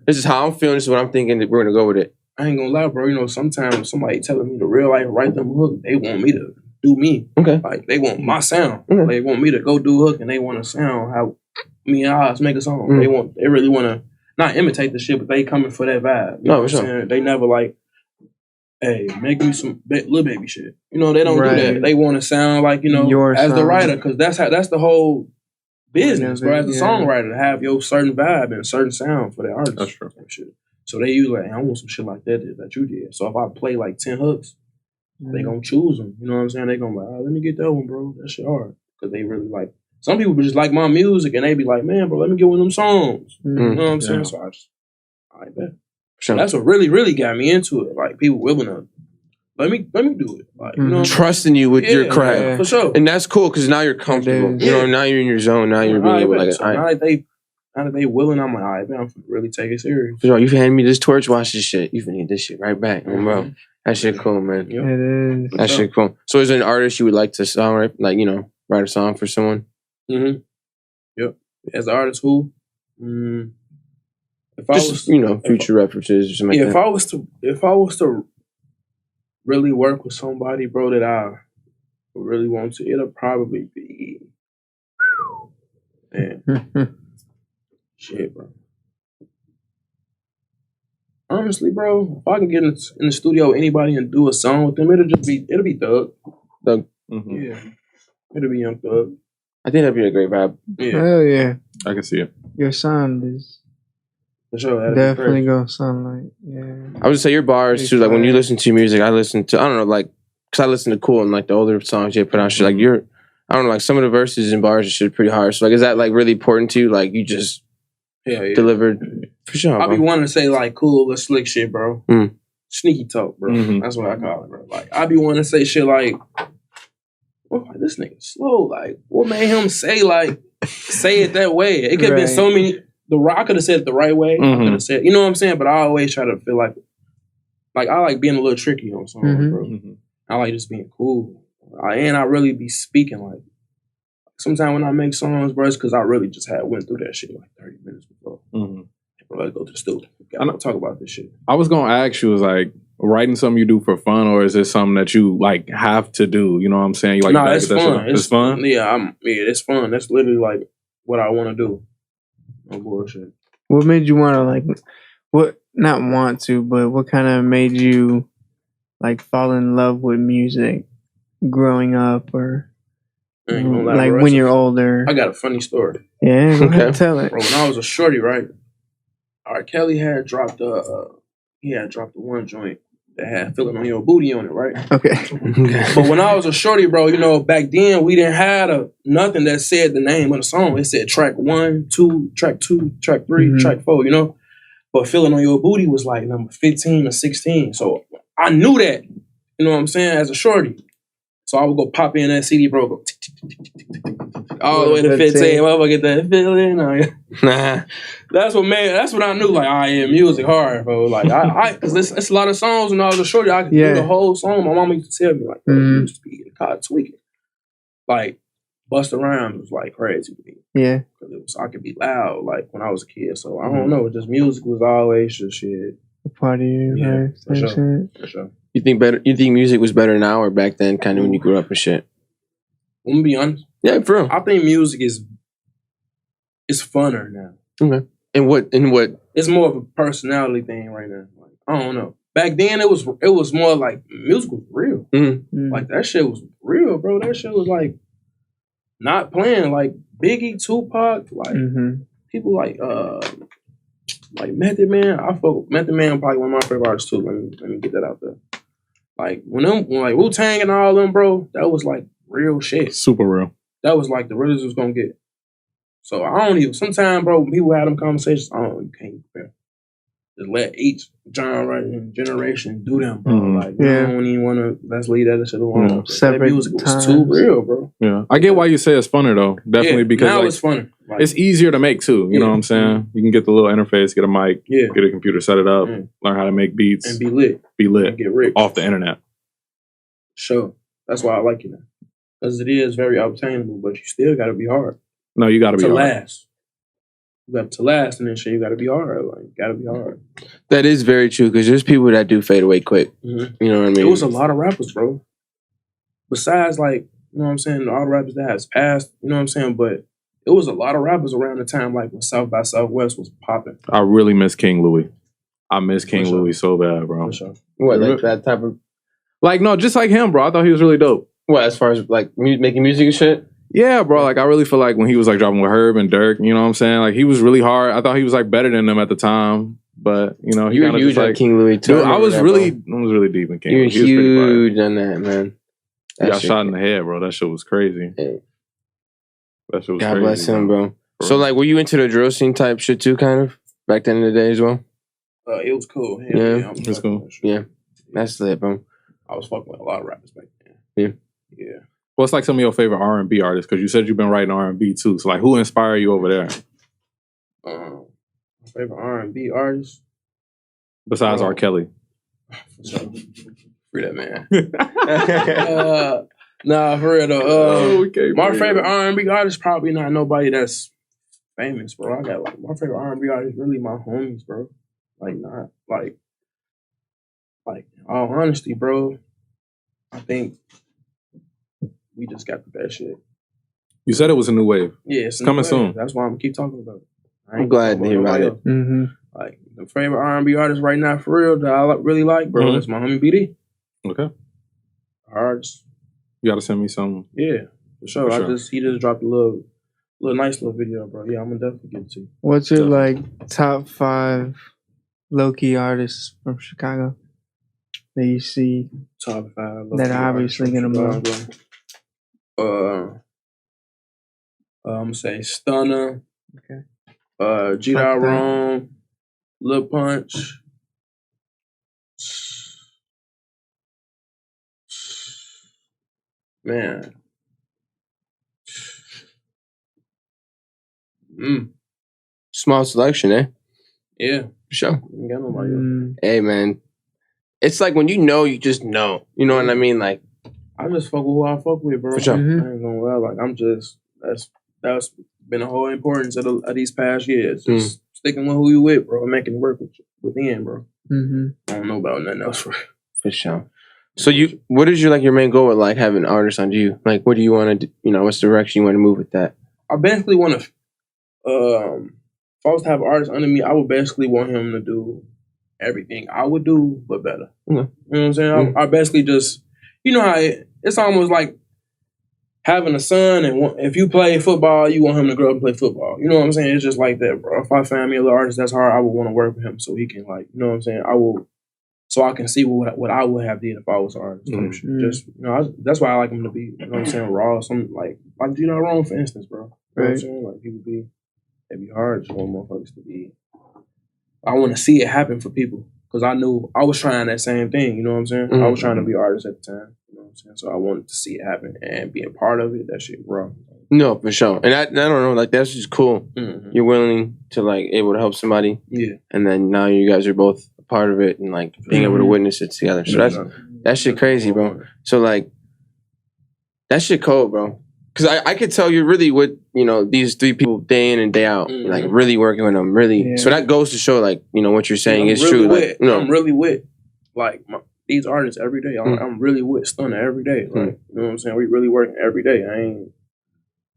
This is how I'm feeling. This is what I'm thinking. We're going to go with it. I ain't gonna lie, bro. You know, sometimes somebody telling me to real life write them hook, they want me to do me. Okay. Like, they want my sound. Okay. They want me to go do hook, and they want to sound how me and Oz make a song. They really want to not imitate the shit, but they coming for that vibe. You know what I'm saying? They never like, hey, make me some little baby shit. You know, they don't do that. They want to sound like, you know, Your as the sound. writer, because that's the whole business, bro. As the Yeah. songwriter, to have your certain vibe and certain sound for the artist. That's true. And shit. So they use like, hey, I want some shit like that you did. So if I play like 10 hooks, they gonna choose them. You know what I'm saying? They gonna be like, oh, let me get that one, bro. That shit hard. Because they really like, some people just like my music and they be like, man, bro, let me get one of them songs. You know what I'm saying? So I just, I bet. Sure. That's what really, really got me into it. Like people willing to let me do it. Like, you know, Trusting you with your craft. yeah, for sure. And that's cool because now you're comfortable. is. You know, now you're in your zone. Now you're being able to, like, so now that they willing, I'm like, all right, man, I'm gonna really take it serious. you know, you handed me this torch, watch this shit. You need this shit right back. Bro. That shit cool, man. Yep. It is. That shit cool. So is there an artist you would like to songwrite, like, you know, write a song for someone? Mm-hmm. Yep. As an artist, who? If Just, I was, you know, future references or something like if that. I was to really work with somebody, bro, that I really want to, it'll probably be, man, shit, bro. Honestly, bro, if I can get in the studio with anybody and do a song with them, it'll be Thug. Thug. Mm-hmm. Yeah, it'll be Young Thug. I think that'd be a great vibe. Yeah, Hell yeah. I can see it. Your sound is for sure. That'd be definitely crazy. gonna sound like, yeah. I would say your bars too. Like when you listen to music, I listen to, I don't know, like, because I listen to Cool and like the older songs you put out. Shit, like I don't know, like some of the verses and bars and shit pretty hard. So like, is that like really important to you? Like you just delivered for sure. I be bro. wanting to say like cool but slick shit, bro. Sneaky talk, bro. Mhm. That's what I call it, bro. Like I be wanting to say shit like, oh, this nigga slow. Like what made him say it that way? It could have been so many. I could have said it the right way. I could have said, you know what I'm saying? But I always try to feel like I like being a little tricky on songs, bro. I like just being cool. And I really be speaking like, sometimes when I make songs, bro, it's because I really just went through that shit like 30 minutes before. Bro, let's go to the studio. Gotta talk about this shit. I was gonna ask you, is like writing something you do for fun, or is it something that you like have to do? You know what I'm saying? You like, no, you it's fun. It's fun. Yeah, it's fun. That's literally like what I want to do. No bullshit. What made you want to not want to, but what kind of made you like fall in love with music growing up or like when you're older? I got a funny story. Yeah, go ahead, tell it. Bro, when I was a shorty, right? R. Kelly had dropped the one joint that had "Feeling on Your Booty" on it, right? Okay. But when I was a shorty, bro, you know, back then we didn't have nothing that said the name of the song. It said track 1, 2, track 2, track 3, track 4, you know? But "Feeling on Your Booty" was like number 15 or 16. So I knew that, you know what I'm saying, as a shorty. So I would go pop in that CD, bro, go tick, tick, tick, tick, tick, tick, tick, all the way to 15. Motherfucker get that feeling. That's what I knew. Like, I am music hard, bro. Like, cause it's a lot of songs when I was a shorty. I could do the whole song. My mama used to tell me, like, bro, you used to be in the car tweaking. Like, Busta Rhymes was like crazy with me. Yeah. Cause I could be loud, like, when I was a kid. So I don't know. Just music was always just shit. A part of you, right? For sure. You think music was better now or back then, kind of when you grew up and shit? I'm gonna be honest. Yeah, for real. I think music is funner now. Okay. And what? It's more of a personality thing right now. Like, I don't know. Back then, it was more like music was real. Like that shit was real, bro. That shit was like not playing. Like Biggie, Tupac, like people like Method Man. I fuck with Method Man, probably one of my favorite artists too. Let me get that out there. Like when like Wu-Tang and all them, bro, that was like real shit. Super real. That was like the realest it was gonna get. So I don't even. Sometimes, bro, when people have them conversations, you can't compare. just let each genre and generation do them, bro. Like, you don't even want to, let's leave that shit alone. That music was too real, bro. Yeah. I get why you say it's funner, though. Definitely, because now like, it's funner. Like, it's easier to make, too. You know what I'm saying? You can get the little interface, get a mic, get a computer, set it up, learn how to make beats. And be lit. And get rich. Off the internet. Sure. That's why I like it now. Because it is very obtainable, but you still got to be hard. No, you got to be hard. Last. You got to last, and then shit, you got to be hard. Like, got to be hard. That is very true, because there's people that do fade away quick. You know what I mean? It was a lot of rappers, bro. Besides, like, you know what I'm saying, all the rappers that has passed, you know what I'm saying, but it was a lot of rappers around the time, like, when South by Southwest was popping. I really miss King Louis. I miss King Louis so bad, bro. What, like that type of... Like, no, just like him, bro. I thought he was really dope. What, as far as, like, making music and shit? Yeah, bro. Like, I really feel like when he was, like, dropping with Herb and Dirk, you know what I'm saying? Like, he was really hard. I thought he was, like, better than them at the time. But, you know, he kind of huge like King Louis, too. Dude, I was really deep in King Louis. You were huge on that, man. He got shot in the head, bro. That shit was crazy. Hey. That shit was God crazy. bless him, bro. So, like, were you into the drill scene type shit, too, kind of? Back then in the day as well? It was cool. Yeah, it was cool. Yeah. That's lit, bro. I was fucking with a lot of rappers back then. Yeah. What's like some of your favorite R&B artists? Because you said you've been writing R&B too. So like, who inspired you over there? My favorite R&B artist besides R. Kelly. Free that man. Nah, for real though. My favorite R&B artist probably not nobody that's famous, bro. I got like my favorite R&B artist really my homies, bro. Like not like in all honesty, bro. I think we just got the best shit. You said it was a new wave. Yeah, it's coming soon. That's why I'm gonna keep talking about it. I'm glad to hear about it. Like the favorite R&B artist right now, for real, that I really like, bro, is my homie BD. Okay. Artist. You gotta send me some. Yeah, for sure. He just dropped a little nice little video, bro. Yeah, I'm gonna definitely give it to you. What's your like top 5 low key artists from Chicago that you see? Top 5 that are obviously gonna move. I'm gonna say Stunner. Okay. JuiceWrld, Lil Punch. Man. Small selection, eh? Yeah. For sure. Ain't got nobody else. Hey, man. It's like when you just know. You know what I mean? Like, I just fuck with who I fuck with, bro. For sure. I ain't gonna lie. Like, I'm just, that's been the whole importance of these past years. Just sticking with who you with, bro, and making it work within, bro. I don't know about nothing else, bro. For sure. So what is your main goal with like having artists under you? Like, what do you want to do? You know, what's the direction you want to move with that? I basically want to, if I was to have an artist under me, I would basically want him to do everything I would do, but better. You know what I'm saying? I basically just, you know how it's almost like having a son, and if you play football, you want him to grow up and play football. You know what I'm saying? It's just like that, bro. If I find me a little artist that's hard, I would want to work with him so he can, like, you know what I'm saying? So I can see what I would have did if I was an artist. Just, you know, that's why I like him to be, you know what I'm saying, raw. Some like JuiceWrld, for instance, bro. You know what I'm saying? Like, it'd be hard just want motherfuckers to be. I want to see it happen for people because I knew I was trying that same thing. You know what I'm saying? I was trying to be an artist at the time. You know what I'm saying? So I wanted to see it happen and being part of it. That shit raw. No, for sure. And I don't know, like that's just cool. You're willing to like able to help somebody. Yeah. And then now you guys are both a part of it and like being able to witness it together. So that shit crazy, bro. So like that shit cold, bro. Because I could tell you're really with, you know, these 3 people day in and day out, like really working with them, really. Yeah. So that goes to show, like, you know, what you're saying is really true. Like, you know, I'm really with, like, these artists every day. I'm really with Stunner every day. Like, you know what I'm saying? We really working every day.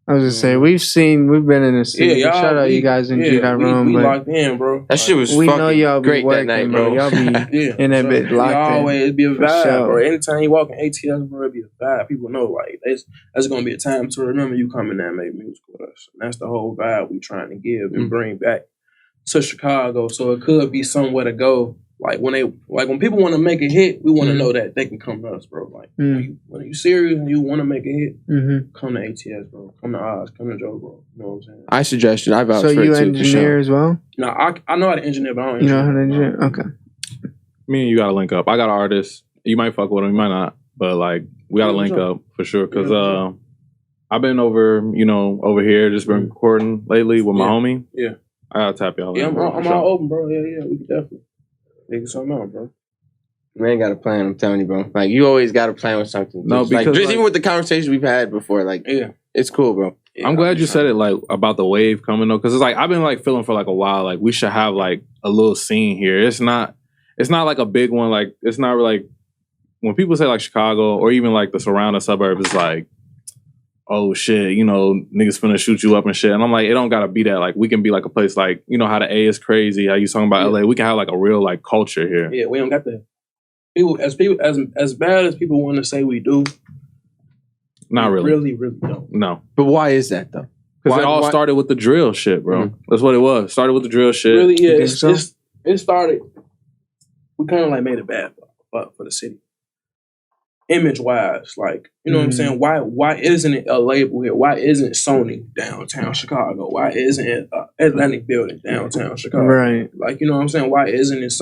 I was just saying, we've been in the scene. Yeah, shout out you guys in JuiceWrld. We locked in, bro. That shit was we fucking know y'all be great working, that night, bro. Y'all be in that bit locked in. Always be a vibe, bro. Anytime you walk in ATS, bro, it be a vibe. People know, like, that's going to be a time to remember you coming there and make music with us. And that's the whole vibe we trying to give and bring back to Chicago. So it could be somewhere to go Like when people want to make a hit, we want to know that they can come to us, bro. Like when you serious and you want to make a hit, come to ATS, bro. Come to Oz. Come to JoBro. You know what I'm saying? I suggest it. I vouch so for it you too. engineer as well? No, I know how to engineer, but I don't. You know how to engineer? Okay. Me and you gotta link up. I got an artist. You might fuck with him, you might not, but like we gotta link up for sure. Cause I've been over here, just been recording lately with my homie. Yeah, I gotta tap y'all. Yeah, I'm all open, bro. Yeah, we can definitely figure something out, bro. Man, got a plan. I'm telling you, bro. Like you always got a plan with something. No, because just even with the conversations we've had before, like it's cool, bro. Yeah, I'm glad you said it like about the wave coming though, because it's like I've been like feeling for like a while. Like we should have like a little scene here. It's not like a big one. Like it's not like when people say like Chicago or even like the surrounding suburbs, it's like, oh shit, niggas finna shoot you up and shit. And I'm like, it don't gotta be that. Like we can be like a place like, how the A is crazy, how you talking about LA. We can have like a real like culture here. Yeah, we don't got that. People as bad as people want to say we do. Not really. Really, really don't. No. But why is that though? Because it all started with the drill shit, bro. Mm-hmm. That's what it was. Started with the drill shit. Really, yeah. It started. We kind of like made it bad for the city. Image wise, like, you know what I'm saying? Why isn't it a label here? Why isn't Sony downtown Chicago? Why isn't it Atlantic Building downtown Chicago? Right. Like, you know what I'm saying? Why isn't it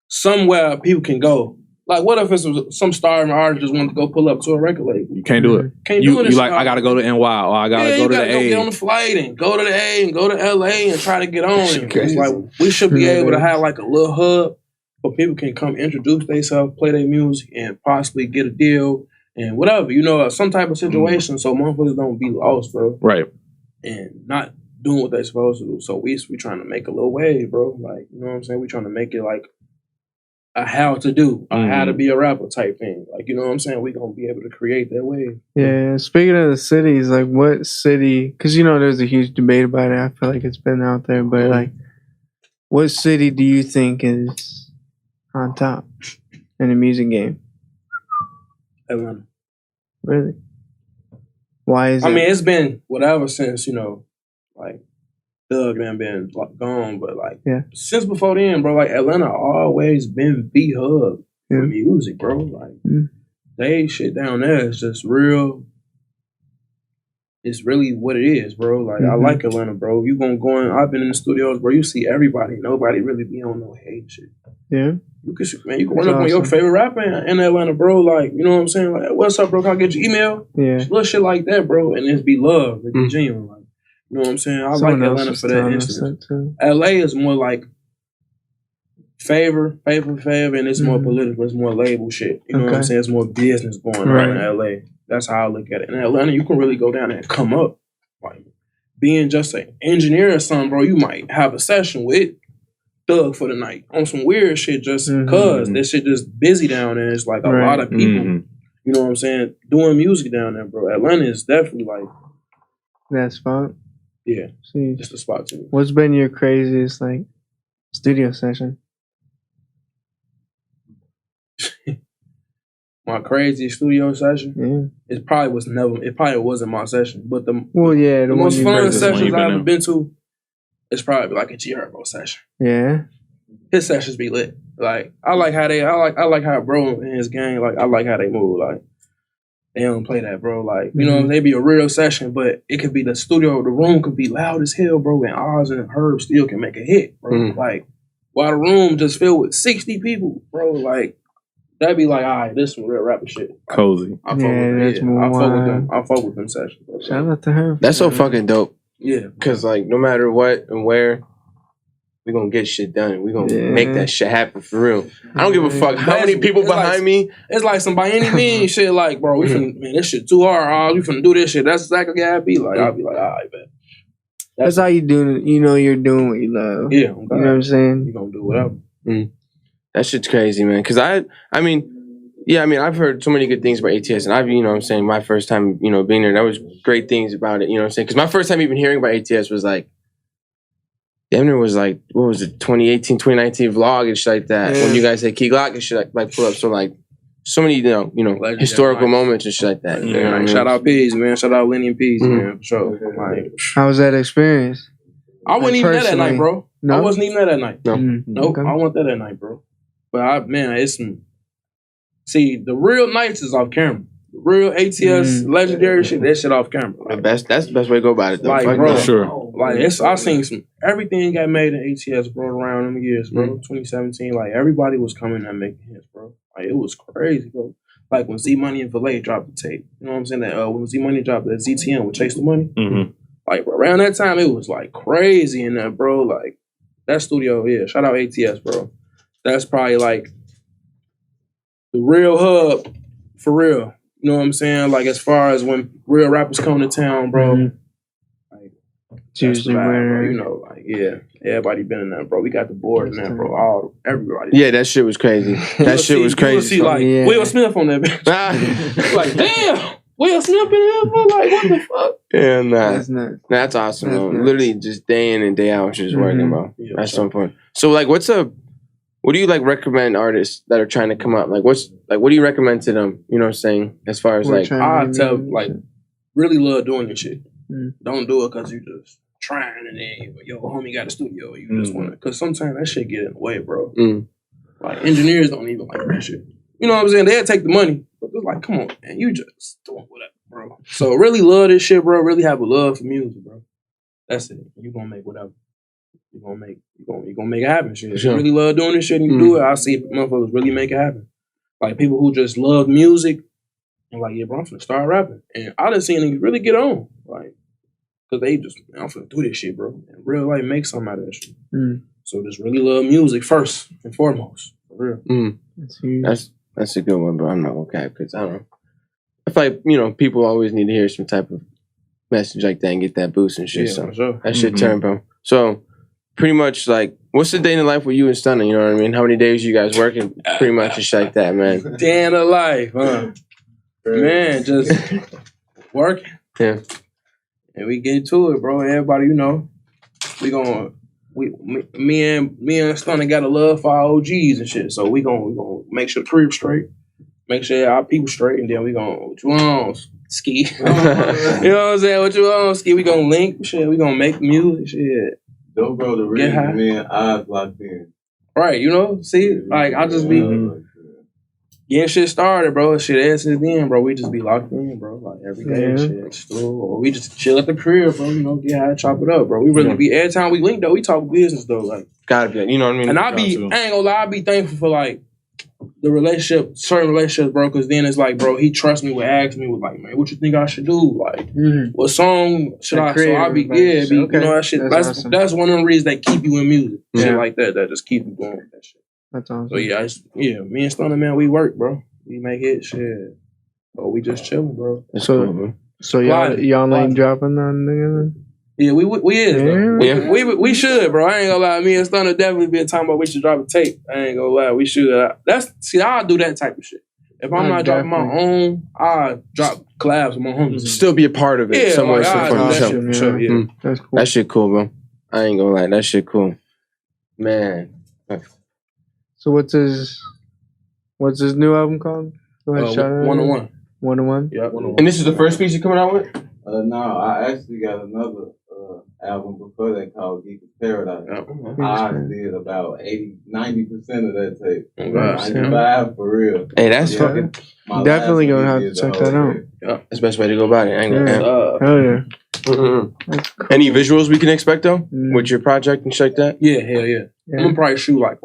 somewhere people can go? Like, what if it's some starving artist just wanted to go pull up to a record label? You can't do it. Can't do it. You like, I gotta go to NY or I gotta go to the A. Get on the flight and go to the A and go to LA and try to get on. It's like we should be able to have like a little hub where people can come introduce themselves, play their music, and possibly get a deal and whatever, some type of situation, so motherfuckers don't be lost, bro. Right. And not doing what they're supposed to do. So we trying to make a little wave, bro. Like, you know what I'm saying? We trying to make it like a how to do, how to be a rapper type thing. Like, you know what I'm saying? We gonna be able to create that wave. Yeah. Speaking of the cities, like what city? Because there's a huge debate about it. I feel like it's been out there, but like, what city do you think is on top in the music game? Atlanta. Really? Why is it? I mean, it's been whatever since, like Thug done been gone, but like since before then, bro, like Atlanta always been the hub for music, bro. Like they shit down there is just real. It's really what it is, bro. Like I like Atlanta, bro. You gonna go in? I've been in the studios, bro. You see everybody. Nobody really be on no hate shit. Yeah. You can run up on your favorite rapper in Atlanta, bro. Like, you know what I'm saying? Like, what's up, bro? Can I get your email? Yeah. Little shit like that, bro. And it's be love. It be genuine. Like, you know what I'm saying? I like Atlanta for that instance. LA is more like favor, and it's more political. It's more label shit. You know what I'm saying? It's more business going on in LA. That's how I look at it. In Atlanta, you can really go down there and come up. Like, being just an engineer or something, bro, you might have a session with Thug for the night on some weird shit just because this shit just busy down there. It's like a lot of people, you know what I'm saying, doing music down there, bro. Atlanta is definitely like that spot. Yeah, see, just a spot too. What's been your craziest like studio session? My craziest studio session? It probably wasn't my session, but the most fun sessions I've ever been to, it's probably like a JuiceWrld session. Yeah. His sessions be lit. Like I like how bro and his gang, like I like how they move. Like they don't play that, bro. Like, you know, they be a real session, but it could be the room could be loud as hell, bro, and Oz and Herb still can make a hit, bro. Like while the room just filled with 60 people, bro, like that'd be like, all right, this is some real rapper shit. Cozy. I fuck with them sessions. Bro. Shout out to her. That's so fucking dope. Yeah. Because, like, no matter what and where, we gonna get shit done. We gonna make that shit happen for real. I don't give a fuck how many people behind me. It's like some by any means shit. Like, bro, we finna, man, this shit too hard. We finna do this shit. That's exactly how I be like. I'll be like, all right, man. That's how you do it. You're doing what you love. Yeah. You know what I'm saying? You gonna do whatever. That shit's crazy, man. Because I've heard so many good things about ATS, and you know what I'm saying, my first time, being there, that was great things about it, you know what I'm saying? Because my first time even hearing about ATS was like, damn near was like, what was it, 2018, 2019 vlog and shit like that, when you guys had Key Glock and shit like pull up, so like, so many, historical moments and shit like that. You know what I mean? Shout out Peas, man. Shout out Lenny and Peas, man, for sure. Like, how was that experience? I wasn't even there that night, bro. No? I wasn't even there that night. No. Nope, Okay. I went there that night, bro. But it's some. See, the real nights is off camera. The real ATS legendary shit, that shit off camera. Like, that's the best way to go about it, though. Like, Fuck bro, that. Sure. like I seen some everything got made in ATS, bro, around them years, bro. 2017, like everybody was coming and making hits, bro. Like it was crazy, bro. Like when Z Money and Valet dropped the tape, you know what I'm saying? That when Z Money dropped that ZTM with Chase the Money, like around that time it was like crazy in there, bro. Like that studio, yeah. Shout out ATS, bro. That's probably like the real hub for real. You know what I'm saying? Like as far as when real rappers come to town, bro. Like that's the vibe, bro. You know, like yeah, everybody been in there, bro. We got the board in there, bro. Everybody. Yeah, that shit was crazy. That shit was crazy. You will see like Will Smith on that bitch. Like damn, Will Smith in there, bro. Like what the fuck? Yeah, nah. That's nuts. That's awesome, That's bro. nuts. Literally just day in and day out, just working, bro. Yeah, That's so important. So, like, what do you like recommend artists that are trying to come up? Like, what do you recommend to them? You know what I'm saying? As far as like, I tell like, really love doing this shit. Don't do it because you just trying and then yo homie got a studio. You just want to, because sometimes that shit get in the way, bro. Like engineers don't even like that shit. You know what I'm saying? They'll take the money, but they're like, come on, man, you just doing whatever, bro. So really love this shit, bro. Really have a love for music, bro. That's it. You gonna make whatever. You gonna make it happen. Shit. If you really love doing this shit and you do it, I see motherfuckers really make it happen. Like people who just love music and like, yeah, bro, I'm finna start rapping. And I done seen niggas really get on. Like, cause they just, I'm finna do this shit, bro. And real life make something out of that shit. So just really love music first and foremost. For real. That's a good one, bro. I'm not gonna cap because I don't know. I feel like, you know, people always need to hear some type of message like that and get that boost and shit. Yeah, so for sure. that shit turn, bro. So pretty much like, what's the day in the life with you and Stunner? You know what I mean? How many days you guys working? Pretty much and shit like that, man. Day in the life, huh? Man, just working. Yeah. And we get to it, bro. Everybody, you know, me and Stunner got a love for our OGs and shit. So we gonna make sure the crib straight, make sure our people straight, and then we gonna what you on ski. You know what I'm saying? What you on ski? We gonna link shit. We gonna make music shit. JoBro, the reason me and eyes locked in. Right, you know. See, like I just be getting shit started, bro. Shit as it then, bro. We just be locked in, bro. Like every day, shit, still, or we just chill at the crib, bro. You know, get high, chop it up, bro. We really be every time we link though. We talk business though, like gotta be, you know what I mean. And I ain't gonna lie, I be thankful for like the relationship, certain relationships, bro. Because then it's like, bro, he trusts me with asking me with like, man, what you think I should do? Like, what song should I? So I be, you know, that shit. That's awesome. That's one of the reasons that keep you in music, shit like that. That just keep you going with that shit. That's awesome. So yeah, me and Stunner, man, we work, bro. We make it, shit. But we just chilling, bro. That's cool, bro. So y'all ain't dropping none together? Yeah, we is. We should, bro. I ain't gonna lie. Me and Stunner definitely been talking about we should drop a tape. I ain't gonna lie. We should. I'll do that type of shit. If I'm not dropping my own, I'll drop collabs with my homies. Still be a part of it. Yeah, somewhere. for sure. Yeah. That's cool. That shit cool, bro. I ain't gonna lie. That shit cool. Man. So what's his new album called? Go ahead, shout out. 101. 101? Yeah, 101. And this is the first piece you're coming out with? No, I actually got another album before that called Deepest Paradise. I did about 90% of that tape. 95 for real. Hey, that's fucking... Definitely gonna have to check that out. Yeah. That's the best way to go about it. I ain't gonna Hell yeah. Cool. Any visuals we can expect though? With your project and shit like that? Yeah, hell yeah. I'm gonna probably shoot like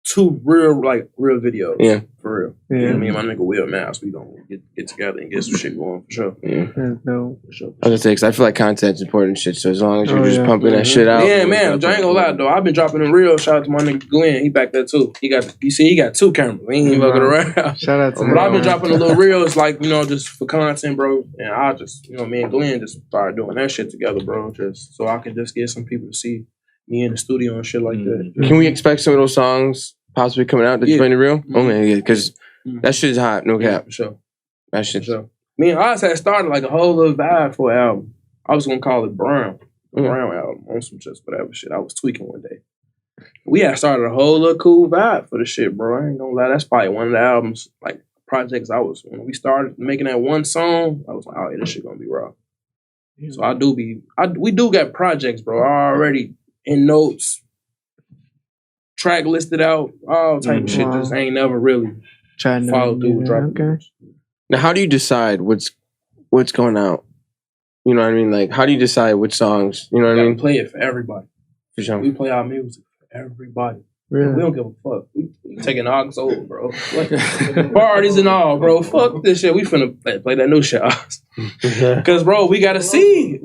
2 real videos. Yeah. For real. Yeah. Me and my nigga Will Mass, we gonna get together and get some shit going for sure. Yeah. No. For sure. I was gonna say, because I feel like content's important and shit, so as long as you're just pumping that shit out. Yeah, man. I ain't gonna lie though. I've been dropping in real. Shout out to my nigga Glenn. He back there too. He got 2 cameras. We ain't even looking around. Shout out to him. But I've been dropping a little reels, like, you know, just for content, bro. And I just, you know, me and Glenn just started doing that shit together, bro. Just so I can just get some people to see me in the studio and shit like that. Can we expect some of those songs possibly coming out that you play in the real? Only because that shit's hot, no cap. For sure. That shit's... For sure. Me and Oz had started like a whole little vibe for an album. I was gonna call it Brown. Brown album on some just whatever shit. I was tweaking one day. We had started a whole little cool vibe for the shit, bro. I ain't gonna lie. That's probably one of the albums, like projects when we started making that one song, I was like, oh yeah, this shit gonna be raw. So we do got projects, bro, already in notes, track listed out, all type of shit. Just ain't never really followed through with dropping. Okay. Now, how do you decide what's going out? You know what I mean? Like, how do you decide which songs? You know what I mean? Play it for everybody. For sure. We play our music for everybody. Really? We don't give a fuck. We taking aux over, bro. Parties and all, bro. Fuck this shit. We finna play that new shit. Cause, bro, we gotta see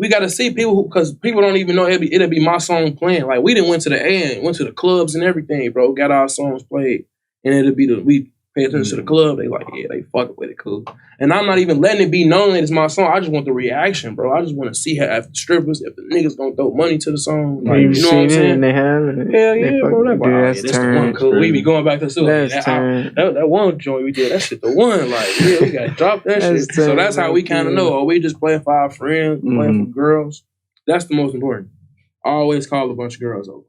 people cause people don't even know it'll be my song playing. Like, we done went to the A, went to the clubs and everything, bro. Got our songs played, and it'll be we pay attention to the club. They like, yeah, they fucking with it, cool. And I'm not even letting it be known that it's my song. I just want the reaction, bro. I just want to see how if the strippers, if the niggas gonna throw money to the song. Like, you know what I'm saying? And they have. And Hell yeah, bro. That's the one. Cool. We be going back to the studio. That one joint we did, that shit the one. Like, yeah, we gotta drop that shit. So that's how we kind of know. Are we just playing for our friends, playing for girls? That's the most important. Always call a bunch of girls over.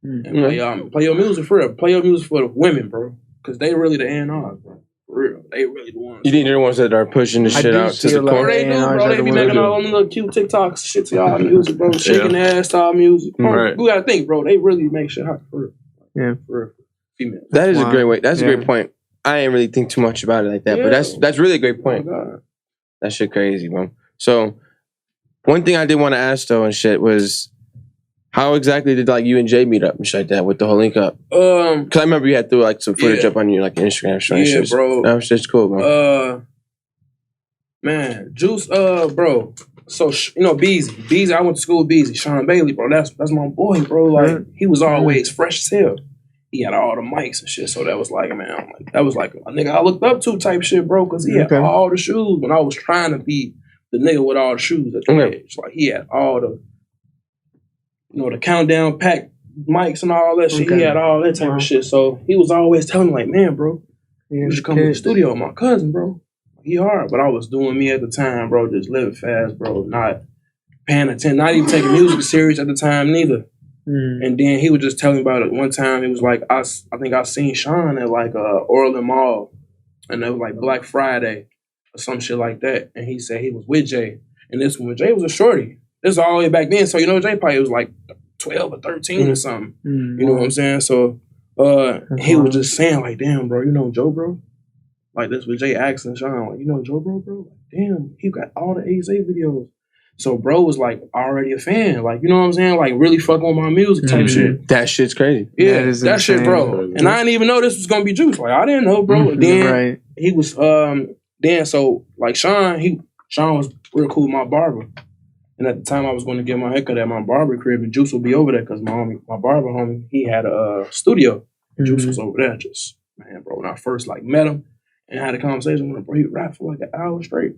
And play your music for real. Play your music for the women, bro. Because they really the A&Rs, bro. For real. They really the ones. You think they're the ones that are pushing the shit out to the corner? They do, bro. They be making all them little cute TikToks, shit to y'all music, bro. Shaking ass to our music. Right. We gotta think, bro. They really make shit hot for real. Yeah. For real. Female. That is a great way. That's a great point. I ain't really think too much about it like that, but that's really a great point. Oh, God. That shit crazy, bro. So, one thing I did want to ask though and shit was, how exactly did like you and Jay meet up and shit like that with the whole link up? Cause I remember you had threw like some footage up on your like Instagram showing shit. Bro. That was just cool, bro. Man, Juice, bro. So you know Beezy. I went to school with Beezy, Sean Bailey, bro. That's my boy, bro. Like he was always fresh as hell. He had all the mics and shit, so that was like, man, that was like a nigga I looked up to type shit, bro. Cause he had all the shoes when I was trying to be the nigga with all the shoes at the age. Like he had all the. You know, the countdown pack mics and all that shit. He had all that type of shit. So he was always telling me, like, man, bro, you should come to the studio with my cousin, bro. He hard. But I was doing me at the time, bro, just living fast, bro, not paying attention, not even taking music serious at the time, neither. And then he was just telling me about it. One time, it was like, I think I seen Sean at like Orland Mall, and it was like Black Friday or some shit like that. And he said he was with Jay. And this one, Jay was a shorty. This was all the way back then. So, you know, Jay probably was like 12 or 13 or something. You know what I'm saying? So, he was just saying, like, damn, bro, you know JoBro? Like, this was Jay asking Sean, like, you know JoBro, bro? Like, damn, he got all the ASA videos. So, bro was, like, already a fan. Like, you know what I'm saying? Like, really fuck on my music type shit. That shit's crazy. Yeah, that shit, bro. And I didn't even know this was going to be Juice. Like, I didn't know, bro. Then he was, so, like, Sean was real cool with my barber. And at the time, I was going to get my haircut at my barber crib, and Juice would be over there because my barber homie, he had a studio. And Juice was over there. Just, man, bro, when I first like met him and had a conversation with him, bro, he rapped for like an hour straight.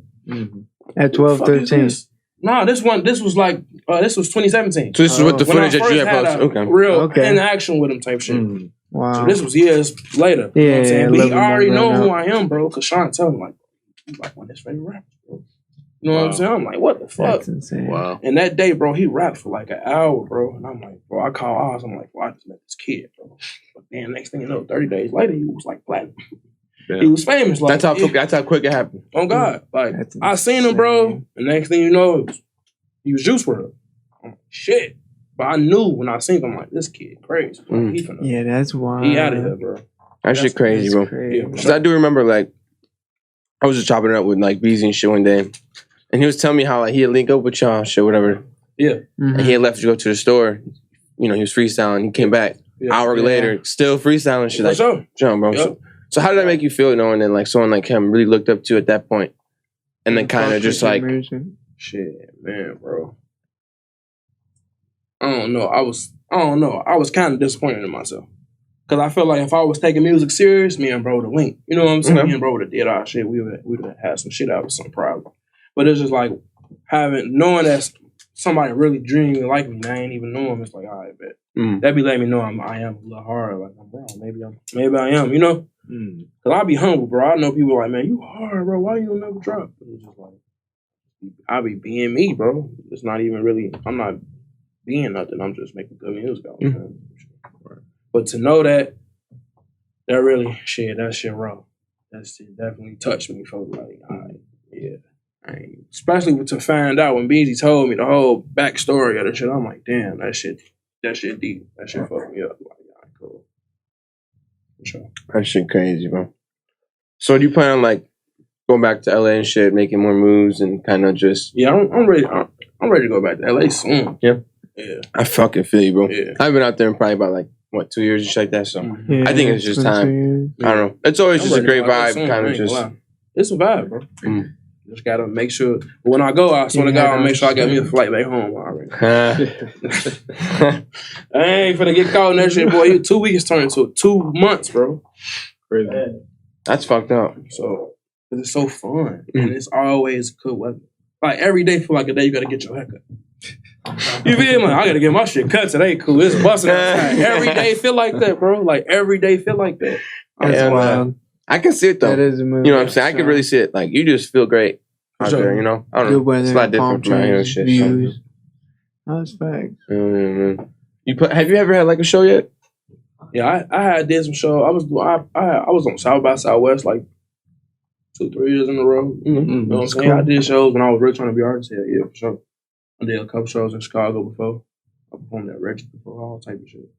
At 12, 13. Nah, this was 2017. So this is what the footage that you had posted. Real interaction with him type shit. Wow. So this was years later. You know what I'm saying? But he already know who I am, bro, because Sean told me, like, he's like one of his favorite rappers, bro. You know what I'm saying? I'm like, what the fuck? That's insane. Wow. And that day, bro, he rapped for like an hour, bro. And I'm like, bro, I call Oz. I'm like, bro, I just met this kid, bro. But then next thing you know, 30 days later, he was like platinum. He was famous. Like, that's how quick it happened. Oh, God. Like, I seen him, bro. And next thing you know, he was JuiceWrld. I'm like, shit. But I knew when I seen him, I'm like, this kid crazy. Bro. That's wild. He out of here, bro. That shit crazy, bro. Because I do remember, like, I was just chopping it up with, like, Beezy and shit one day. And he was telling me how like he had linked up with y'all, shit, whatever. Yeah. And he had left to go to the store. You know, he was freestyling. He came back hour later, still freestyling shit. Like, jump, bro. Yep. So how did that make you feel knowing that like someone like him really looked up to at that point, and then kind of just like, shit, man, bro. I don't know. I was kind of disappointed in myself. Because I felt like if I was taking music serious, me and bro would have linked. You know what I'm saying? Me and bro would have did our shit. We would have had some shit out with some problem. But it's just like knowing that somebody really genuinely like me and I ain't even know him. It's like, all right, bet. That be letting me know I am a little hard. Like, bro, maybe I am, you know? Because I be humble, bro. I know people like, man, you hard, bro. Why you don't never drop? But it's just like, I be being me, bro. It's not even really, I'm not being nothing. I'm just making good music all the time. But to know that really, that shit raw. That shit definitely touched me. Felt like, all right, yeah. Especially to find out when Beezy told me the whole backstory of the shit, I'm like, damn, that shit deep. That shit fucked me up. Like, all right, cool. For sure. That shit crazy, bro. So do you plan on like going back to LA and shit, making more moves and kind of just? Yeah, I'm ready. I'm ready to go back to LA soon. Yeah. Yeah. I fucking feel you, bro. Yeah. I've been out there in probably about like 2 years and shit like that. So Yeah, I think it's just time. I don't know. It's always just a great vibe, kind of just. It's a vibe, bro. Just gotta make sure. When I go, I swear to God, I'll make sure I get me a flight back home already. I ain't finna get caught in that shit, boy. 2 weeks turned into 2 months, bro. Crazy. That's fucked up. So it's so fun, and it's always good weather. Like every day feel like a day you gotta get your haircut. You feel me? I gotta get my shit cut today. Cool. It's busting outside. Every day feel like that, bro. Like every day feel like that. That's wild. I can see it though. That is a move. You know what I'm saying? I can really see it. Like you just feel great out there. You know, I don't know. Weather, it's a lot different from out here and shit. Views. That's facts. Have you ever had like a show yet? Yeah, I did some show. I was on South by Southwest like 2-3 years in a row. You know what I'm saying? Cool. I did shows when I was really trying to be an artist. Yeah, for sure. I did a couple shows in Chicago before. I performed at Reggie before, all type of shit.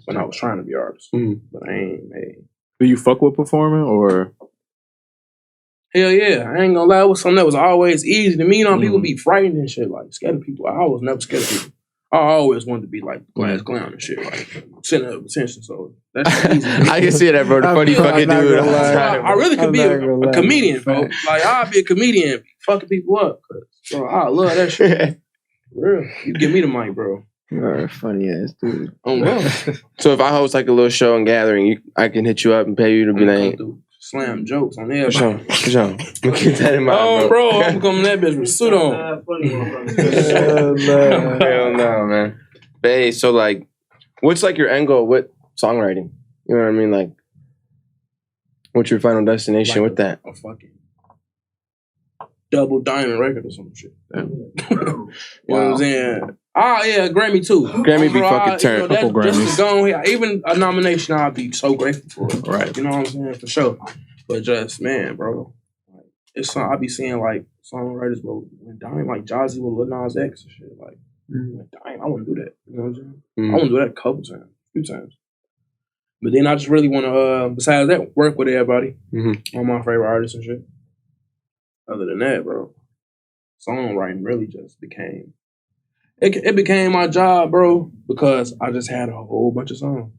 When I was trying to be an artist, but I ain't made. Do you fuck with performing or? Hell yeah, I ain't gonna lie. It was something that was always easy to me. You know, people be frightened and shit, like scared of people. I was never scared of people. I always wanted to be like glass clown and shit, like center of attention. So that's easy. I can see that, bro. The funny fucking dude. I really could be a comedian, bro. Like I'll be a comedian, fucking people up. So I love that shit. For real, you give me the mic, bro. You're a funny ass dude. Oh no. So if I host like a little show and gathering, I can hit you up and pay you to be like slam jokes on there. For sure. Keep that in mind, oh, bro, I'm coming that bitch with a suit on. Hell no, man. But hey, so like, what's like your end goal with songwriting? You know what I mean? Like, what's your final destination with that? A fucking double diamond record or some shit. You know what I'm saying? Ah, yeah, Grammy too. Grammy be fucking turned. Couple Grammys. Just to go here, even a nomination, I'd be so grateful for it. Right. You know what I'm saying? For sure. But just, man, bro, like, it's something I be seeing like songwriters, bro, when dying like Jazzy with Lil Nas X and shit. Like, when dying, I want to do that. You know what I'm saying? I want to do that a couple times, a few times. But then I just really want to, besides that, work with everybody. All my favorite artists and shit. Other than that, bro, songwriting really just became. It became my job, bro, because I just had a whole bunch of songs.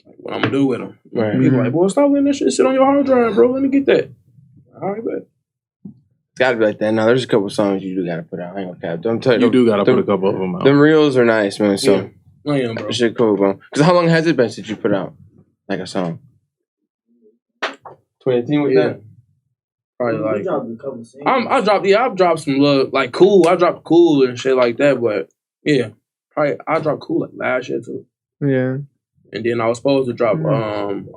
Like, what I'm gonna do with them? Right. People like, boy, stop letting that shit sit on your hard drive, bro. Let me get that. All right, bet. It's gotta be like that. Now, there's a couple songs you do gotta put out. I ain't gonna cap. You do gotta put a couple of them out. Them reels are nice, man. So, yeah, bro. Shit cool, bro. Because how long has it been since you put out like a song? 2018 with that. Probably like I've dropped some love like Cool. I dropped Cool and shit like that, but yeah, probably I dropped Cool like last year too. Yeah. And then I was supposed to drop an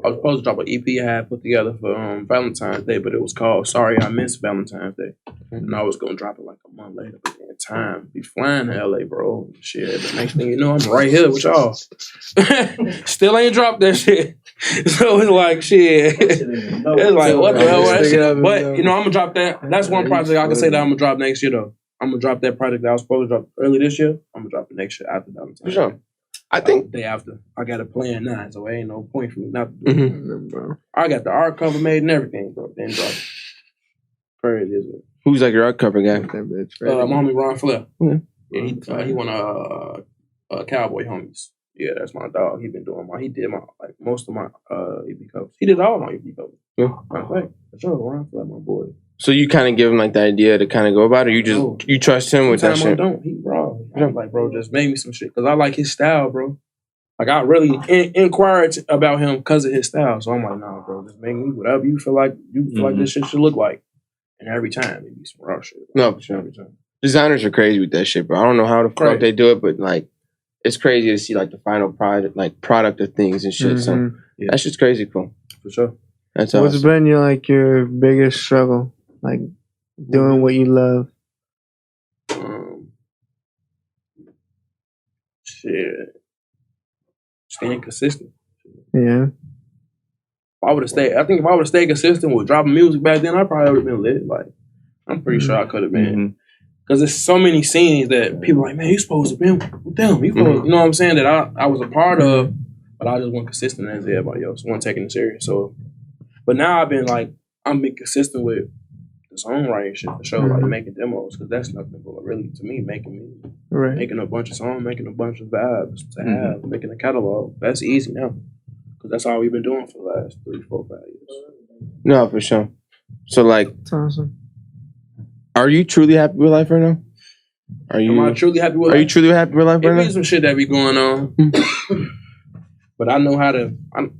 EP I had put together for Valentine's Day, but it was called Sorry I Missed Valentine's Day. And I was gonna drop it like a month later, but then time be flying to LA, bro. Shit. The next thing you know, I'm right here with y'all. Still ain't dropped that shit. So it's like shit. It's like what the hell was that shit? But you know, I'm gonna drop that. That's one project I can say that I'm gonna drop next year though. I'm gonna drop that project that I was supposed to drop early this year. I'm gonna drop it next year after Valentine's. For sure. I think the day after. I got a plan now, so ain't no point for me not to do it. I got the art cover made and everything, bro. Then drop it. Crazy, isn't it? Who's like your art cover guy? My homie Ron Flair. Yeah, he won a Cowboy Homies. Yeah, that's my dog. He did most of my EP covers. He did all my EP covers. Yeah. For sure, Ron Flair, my boy. So you kind of give him like the idea to kind of go about it, or you just you trust him with that shit? I don't. He raw. I'm like, bro, just make me some shit because I like his style, bro. Like I really inquired about him because of his style. So I'm like, nah, bro, just make me whatever you feel like this shit should look like. And every time it be some raw shit. No, for sure. Designers are crazy with that shit, bro. I don't know how the fuck they do it, but like, it's crazy to see like the final product of things and shit. So that shit's crazy cool. For sure. That's What's awesome. been your biggest struggle? Like doing what you love? Shit. Staying consistent. Yeah. If I would have stayed consistent with dropping music back then, I probably would have been lit. Like, I'm pretty sure I could have been. Because there's so many scenes that people are like, man, you supposed to be with them. You know what I'm saying? That I was a part of, But I just wasn't consistent as everybody else. Wasn't taking it serious. So, but now I'm being consistent with the songwriting shit for sure, like making demos, because that's nothing but really, to me, making music. Right. Making a bunch of songs, making a bunch of vibes to have, making a catalog. That's easy now. Because that's all we've been doing for the last 3, 4, 5 years. No, for sure. So, like, That's awesome. Are you truly happy with life right now? Am I truly happy with life? Are you truly happy with life right now? It be some shit that be going on. But I know how to,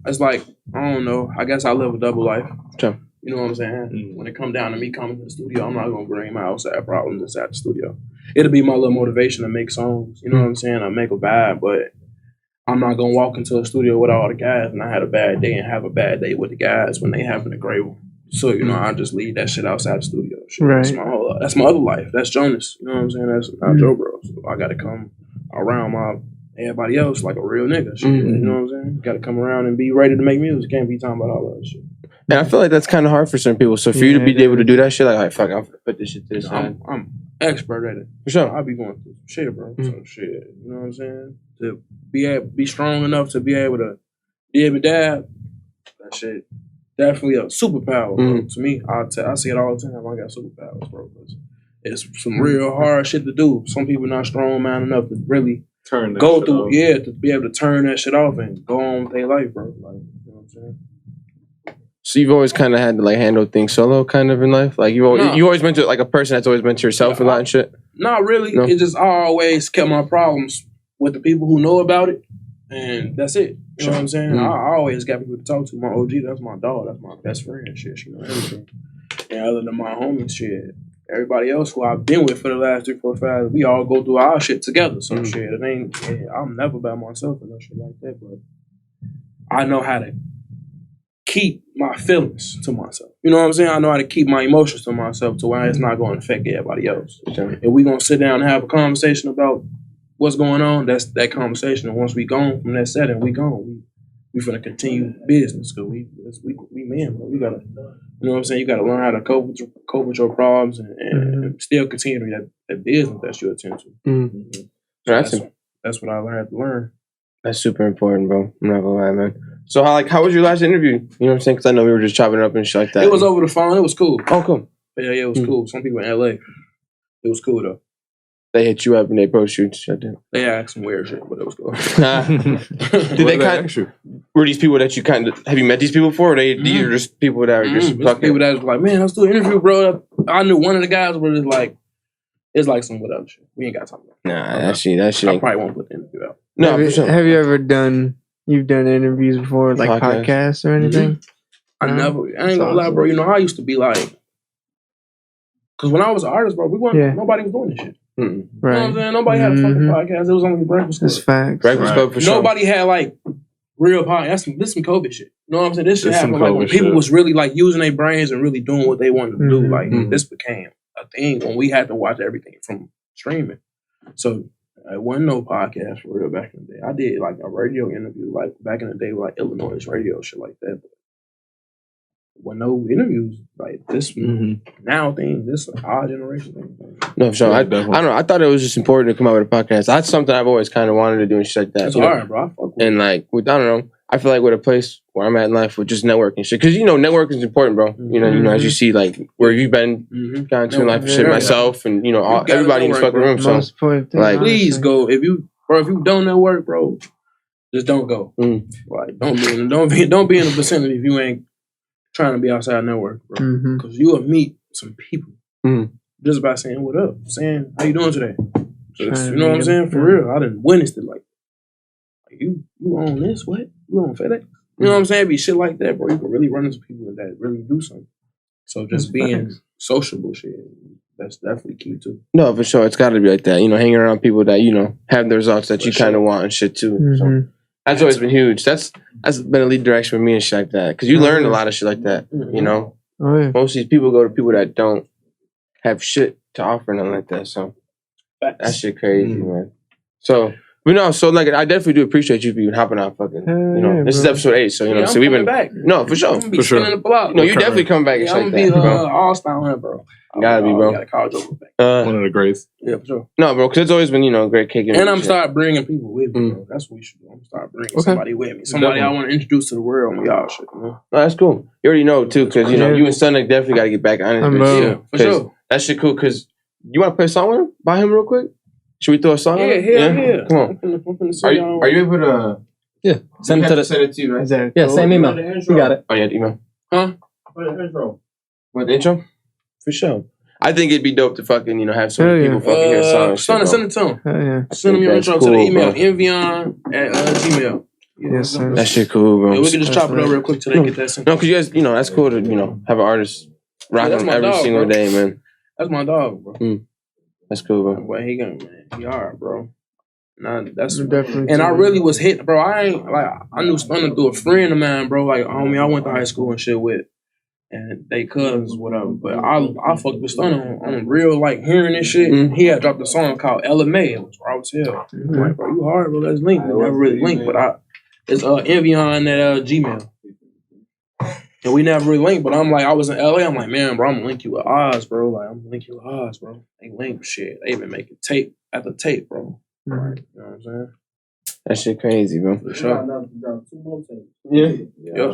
it's like, I don't know, I guess I live a double life. Sure. You know what I'm saying? When it come down to me coming to the studio, I'm not going to bring my outside problems inside the studio. It'll be my little motivation to make songs. You know what I'm saying? I make a vibe, but I'm not going to walk into a studio with all the guys and I had a bad day and have a bad day with the guys when they having a great one. So, you know, I just leave that shit outside the studio. Shit. Right. That's my other life. That's Jonas. You know what I'm saying? That's not JoBro. So I got to come around everybody else like a real nigga. Shit. You know what I'm saying? Got to come around and be ready to make music. Can't be talking about all that shit. And I feel like that's kind of hard for some people. So for you to be able to do that shit, like fuck, I'll put this shit to the side. I'm expert at it. For sure. I'll be going through some shit, bro. Some shit. You know what I'm saying? To be strong enough to be able to dab, that shit. Definitely a superpower, bro. To me, I see it all the time. I got superpowers, bro. It's some real hard shit to do. Some people not strong man enough to really go through, to be able to turn that shit off and go on with their life, bro. Like, you know what I'm saying? So you've always kind of had to like handle things solo, kind of in life. Like you always been to like a person that's always been to yourself a lot and shit. Not really. No? It just I always kept my problems with the people who know about it, and that's it. You know what I'm saying? I always got people to talk to. My OG, that's my dog, that's my best friend. Shit, she know everything. And other than my homies, shit, everybody else who I've been with for the last 3, 4, 5, we all go through our shit together. So shit, it ain't. I'm never by myself and no shit like that. But I know how to keep my feelings to myself. You know what I'm saying? I know how to keep my emotions to myself to where it's not going to affect everybody else. If we going to sit down and have a conversation about what's going on, that's that conversation. And once we gone from that setting, we gone. We finna continue business because we men, bro. We gotta, you know what I'm saying? You gotta learn how to cope with your problems and still continue that business that you attend to. That's what I had to learn. That's super important, bro. I'm not gonna lie, man. So how was your last interview? You know what I'm saying? Because I know we were just chopping it up and shit like that. It was over the phone. It was cool. Oh, cool. Yeah, it was cool. Some people in LA. It was cool though. They hit you up and they approached you and shit. They asked some weird shit, but it was cool. Did they kind of? Were these people that you kind of have you met these people before? Or these are just people that are just people that was like, man, let's do an interview, bro. I knew one of the guys was like, it's like some whatever shit. We ain't got to talk about it. Nah, that shit. I probably won't put the interview out. No, have you ever done interviews before, like podcasts or anything? I ain't gonna lie, bro. You know, I used to be like, because when I was an artist, bro, nobody was doing this shit. Right. You know what I'm saying? Nobody had a fucking podcast. It was only Breakfast Club. That's facts. Breakfast Club for sure. Nobody had like real podcast. This some COVID shit. You know what I'm saying? This shit happened like when people was really like using their brains and really doing what they wanted to do. Like this became a thing when we had to watch everything from streaming. So it wasn't no podcast for real back in the day. I did like a radio interview like back in the day with like Illinois radio, shit like that. But when no interviews like this now thing, this our generation thing. No, for sure. I don't know. I thought it was just important to come out with a podcast. That's something I've always kind of wanted to do and shit like that. It's hard, bro. And like, I don't know. I feel like with a place where I'm at in life with just networking shit, because networking is important, bro. You know, as you see, like where you've been, gone to in life, shit myself, and everybody in this fucking room. So, like, please go if you don't network, bro. Just don't go. Like, don't be in the vicinity if you ain't trying to be outside network, bro. Because you will meet some people just by saying what up, saying how you doing today. Just, you know what I'm saying? For real, I done witnessed it. Like you own this? What? You own FedEx? You know what I'm saying? It'd be shit like that, bro. You can really run into people that really do something. So just being sociable, shit, that's definitely key too. No, for sure, it's got to be like that. Hanging around people that have the results that you kind of want and shit too. So that's always been huge. That's been a lead direction for me and shit like that. Because you learn a lot of shit like that. Most of these people go to people that don't have shit to offer, nothing like that. So that shit crazy, man. So. But no, so like I definitely do appreciate you for even hopping out fucking. This is episode 8, so so we've been back. No, for sure. For sure. The block. No, you definitely coming back. Yeah, I'm gonna be all-star on it, bro. Gotta be, bro. Gotta call JoBro back. One of the greats. Yeah, for sure. No, bro, because it's always been great kicking. And I'm start bringing people with me, bro. That's what we should do. I'm start bringing somebody with me. Somebody I want to introduce to the world. Y'all shit. No, that's cool. You already know too, because you and Sonic definitely got to get back on this. Yeah, for sure. That shit cool. Because you want to play a song with him? By him real quick? Should we throw a song? Yeah. Come on. Are you able to? Yeah. Send it to you, right? Same email. You got it. Oh yeah, email. Huh? For the intro. What, the intro? For sure. I think it'd be dope to fucking have some people fucking hear songs. Send it to him. Yeah. Send him your intro to the email. Envion@gmail. Yes, sir. That shit cool, bro. Yeah, we can just chop it up real quick till they get that sent. No, because you guys, that's cool to have an artist rock them every single day, man. That's my dog, bro. That's cool, bro. Boy, he hard, bro. Nah, that's definitely. And I really was hit, bro. I knew Stunner through a friend of mine, bro. Like, homie, I went to high school and shit with, and they cousins, whatever. But I fucked with Stunner on real, like, hearing this shit. He had dropped a song called Ella May. It was raw as hell. Like, bro, you hard, bro. Let's link. We never really linked, but it's Envion at Gmail. And we never really linked, but I'm like, I was in LA. I'm like, man, bro, I'm gonna link you with Oz, bro. Like, I'm gonna link you with Oz, bro. They link shit. They even making tape after tape, bro. Right. You know what I'm saying? That shit crazy, bro. For sure. Yeah.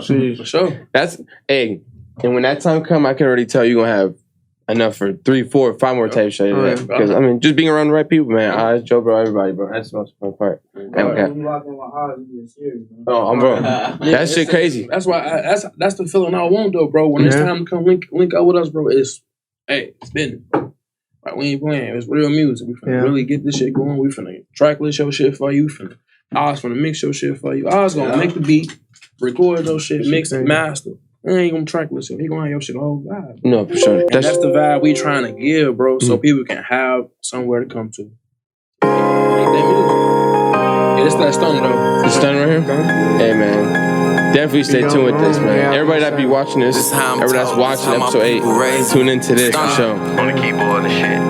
For sure. And when that time come, I can already tell you gonna have enough for 3, 4, 5 more tape shows. Because I mean, just being around the right people, man. Oz, JoBro, everybody, bro. That's the most fun part. Oh, I'm bro. That shit crazy. That's why. That's the feeling I want though, bro. When it's time to come link up with us, bro. It's business. Like, we ain't playing. It's real music. We finna really get this shit going. We finna tracklist your shit for you. Oz finna mix your shit for you. Oz gonna make the beat, record those shit, mix it, master. He ain't gonna tracklist it. He gonna have your shit the whole vibe. No, for sure. And that's the vibe we trying to give, bro, so people can have somewhere to come to. Make that music. Yeah, it's that Stunner though. The Stunner right here? Hey, man. Definitely stay tuned with this, man. Everybody that be watching this, everybody that's watching episode 8, tune into this show. On the keyboard and shit.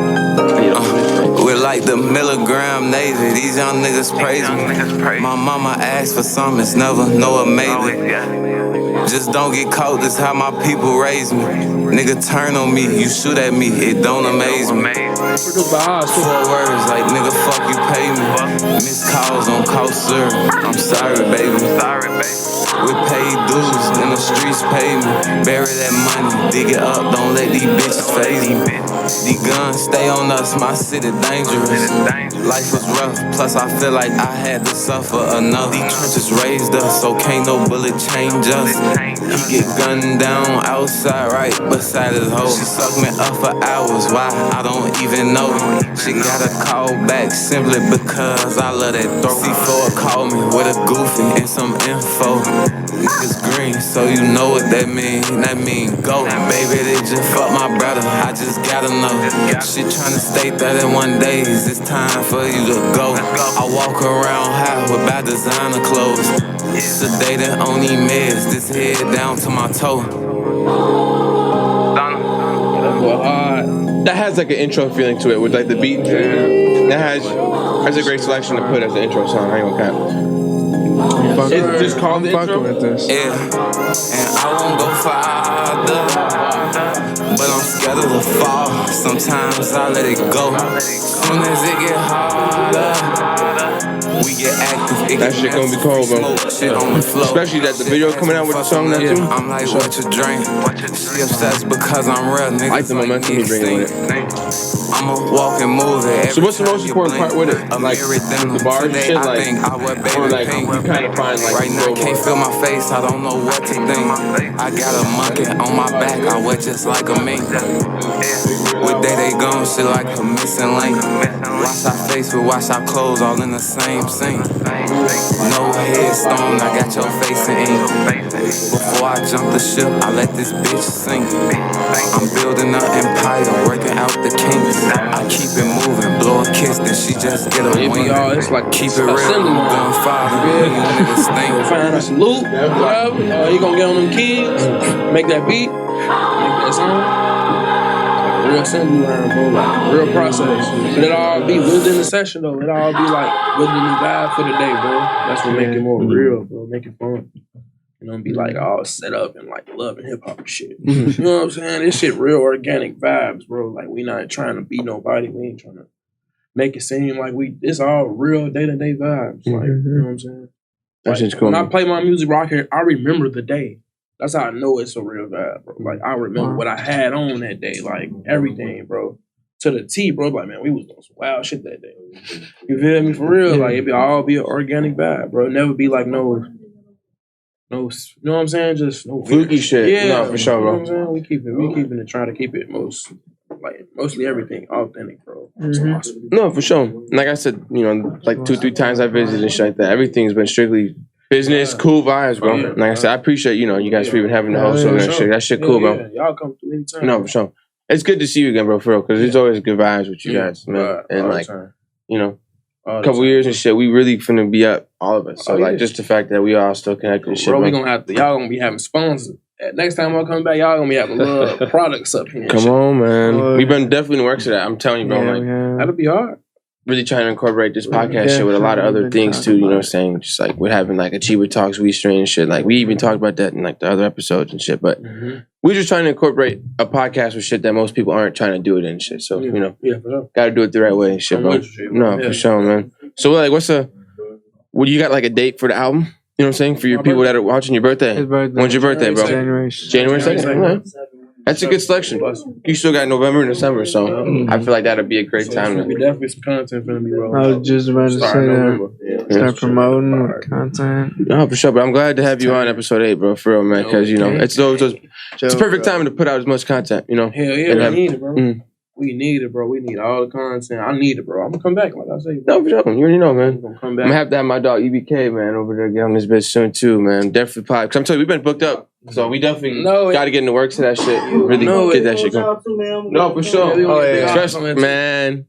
We're like the milligram Navy. These young niggas praise me. My mama asked for something, it's never no amazing. Just don't get caught, this how my people raise me. Nigga turn on me, you shoot at me, it don't amaze me. 4 words like nigga fuck you pay me. Missed calls on call sir, I'm sorry baby. We paid dues, in the streets pay me. Bury that money, dig it up, don't let these bitches phase me. These guns stay on us, my city dangerous. Life was rough, plus I feel like I had to suffer enough. These trenches raised us, so can't no bullet change us. He get gunned down outside, right beside his hoe. She sucked me up for hours, why? I don't even know. She got a call back simply because I love that throat. C4 called me with a goofy and some info. Niggas green, so you know what that mean. That mean go. Baby, they just fuck my brother, I just gotta know. She tryna state that in one day it's time for you to go. I walk around high with bad designer clothes. Sedated on these meds, this head down to my toe. That has like an intro feeling to it with like the beat. That's a great selection to put as an intro song. I ain't gonna cap. It's just called the intro. With this. Yeah, and I won't go farther, but I'm scared of the fall. Sometimes I let it go. Soon as it get harder, we get active. That shit gonna be cold, bro. Especially that the video coming out with the song now too. I'm like, what you drink? She obsessed because I'm real, niggas. I like the momentum you bring with it. I'm a walking movie. So what's the most important part with it? Like the bars and shit, like, or like you kind of find like right now can't feel my face, I don't know what to think. I got a monkey on my back, I wear just like a mink. With they gone, shit like a missing link. Wash our face, we wash our clothes all in the same sink. No headstone, I got your face in ink. Before I jump the ship, I let this bitch sink. I'm building an empire, working out the kinks. I keep it moving, blow a kiss, then she just get a wing. It's like Keep it real, gun father, you niggas think. Find us a loop, whatever. He gonna get on them keys, make that beat, make that song. real assembly line, bro. Like real process. But it all be within the session though. It all be like within the vibe for the day, bro. That's what make it more real, bro. Make it fun. You know, be like all set up and like love and hip hop and shit. You know what I'm saying? This shit real organic vibes, bro. Like we not trying to be nobody. We ain't trying to make it seem like it's all real day-to-day vibes. Like, you know what I'm saying? That shit's cool. When I play my music rock here, I remember the day. That's how I know it's a real vibe, bro. Like I remember what I had on that day, like everything, bro. To the T, bro. Like, man, we was doing some wild shit that day. You feel me? For real. Like it all be an organic vibe, bro. Never be like no, you know what I'm saying? Just no fluky shit. Yeah, No, for sure, bro. You know what I'm saying? We keeping it, trying to keep it mostly everything authentic, bro. It's awesome. No, for sure. Like I said, you know, like 2-3 times I visited and shit like that. Everything's been strictly business, cool vibes, bro. Like I said, I appreciate, you know, you guys for even having the host over and shit. That shit cool, bro. Y'all come through anytime. No, for sure. It's good to see you again, bro, for real, because there's always good vibes with you guys, man. And like, you know, a couple years and shit, we really finna be up, all of us. So like, just the fact that we all still connected and shit, bro. We gonna have to, y'all gonna be having sponsors. Next time I come back, y'all gonna be having little products up here. Come on, man. We've been definitely in the works of that. I'm telling you, bro. Like, that'll be hard. Really trying to incorporate this podcast shit with a lot of other things too, you know what I'm saying? Just like we're having like a Chiba Talks We Strain and shit. Like we even talked about that in like the other episodes and shit. But we're just trying to incorporate a podcast with shit that most people aren't trying to do it in shit. So, you know, for sure. Gotta do it the right way and shit, bro. No, for sure, man. So like what do you got like a date for the album? You know what I'm saying? For your people that are watching your birthday. His birthday. When's your birthday, bro? January 2nd? That's a good selection. You still got November and December, so I feel like that'd be a great time. There'll be definitely some content for me, bro. I was just about to say that. Start promoting with content. No, for sure. But I'm glad to have you on episode 8, bro. For real, man. Because, you know, it's a perfect time to put out as much content, you know? Hell yeah, we need it, bro. We need it, bro. We need all the content. I need it, bro. I'm gonna come back, like I say. No, for sure. You already know, man. I'm gonna come back. I'm gonna have to have my dog EBK, man, over there get on this bitch soon too, man. Definitely probably. Cause I'm telling you, we've been booked up, so we definitely got to get in the works of that shit. Really get that shit going. No, for sure. Especially, man.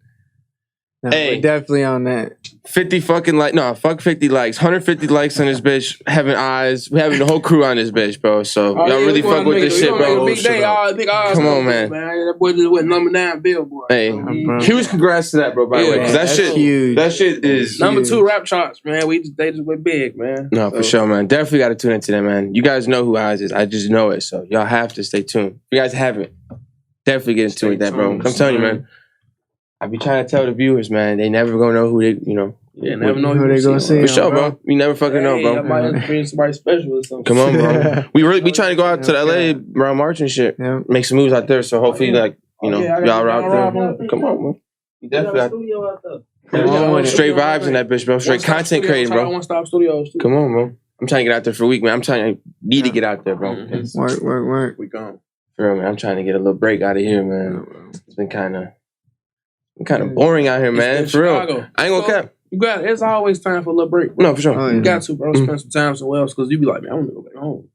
No, we're definitely on that. 50 fucking fuck 50 likes. 150 likes on this bitch. Having eyes. We having the whole crew on this bitch, bro. So y'all really fuck with this shit, bro. Come on, man. That boy just went number 9 Billboard. Hey, huge congrats to that, bro. By the way, 'cause that shit, huge. That shit is number 2 rap charts, man. They just went big, man. No, for sure, man. Definitely got to tune into that, man. You guys know who Eyes is. I just know it, so y'all have to stay tuned. If you guys haven't, definitely get into that, bro. I'm telling you, man. I be trying to tell the viewers, man, they never gonna know who they, you know. Yeah, never know who they gonna see. For sure, bro. You never fucking know, bro. I might bring somebody special or something. Come on, bro. We trying to go out to LA around March and shit. Yeah. Make some moves out there. So hopefully, like, you know, y'all are out there. Come on, bro. You definitely got straight vibes in that bitch, bro. Straight content creating, bro. One-stop studios too. Come on, bro. I'm trying to get out there for a week, man. I'm trying to need to get out there, bro. Work. We gone. For real, man. I'm trying to get a little break out of here, man. It's been kind of boring out here, man. For real. I ain't gonna cap. You got it. It's always time for a little break. No, for sure. You got to, bro. Spend some time somewhere else because you be like, man, I want to go back home.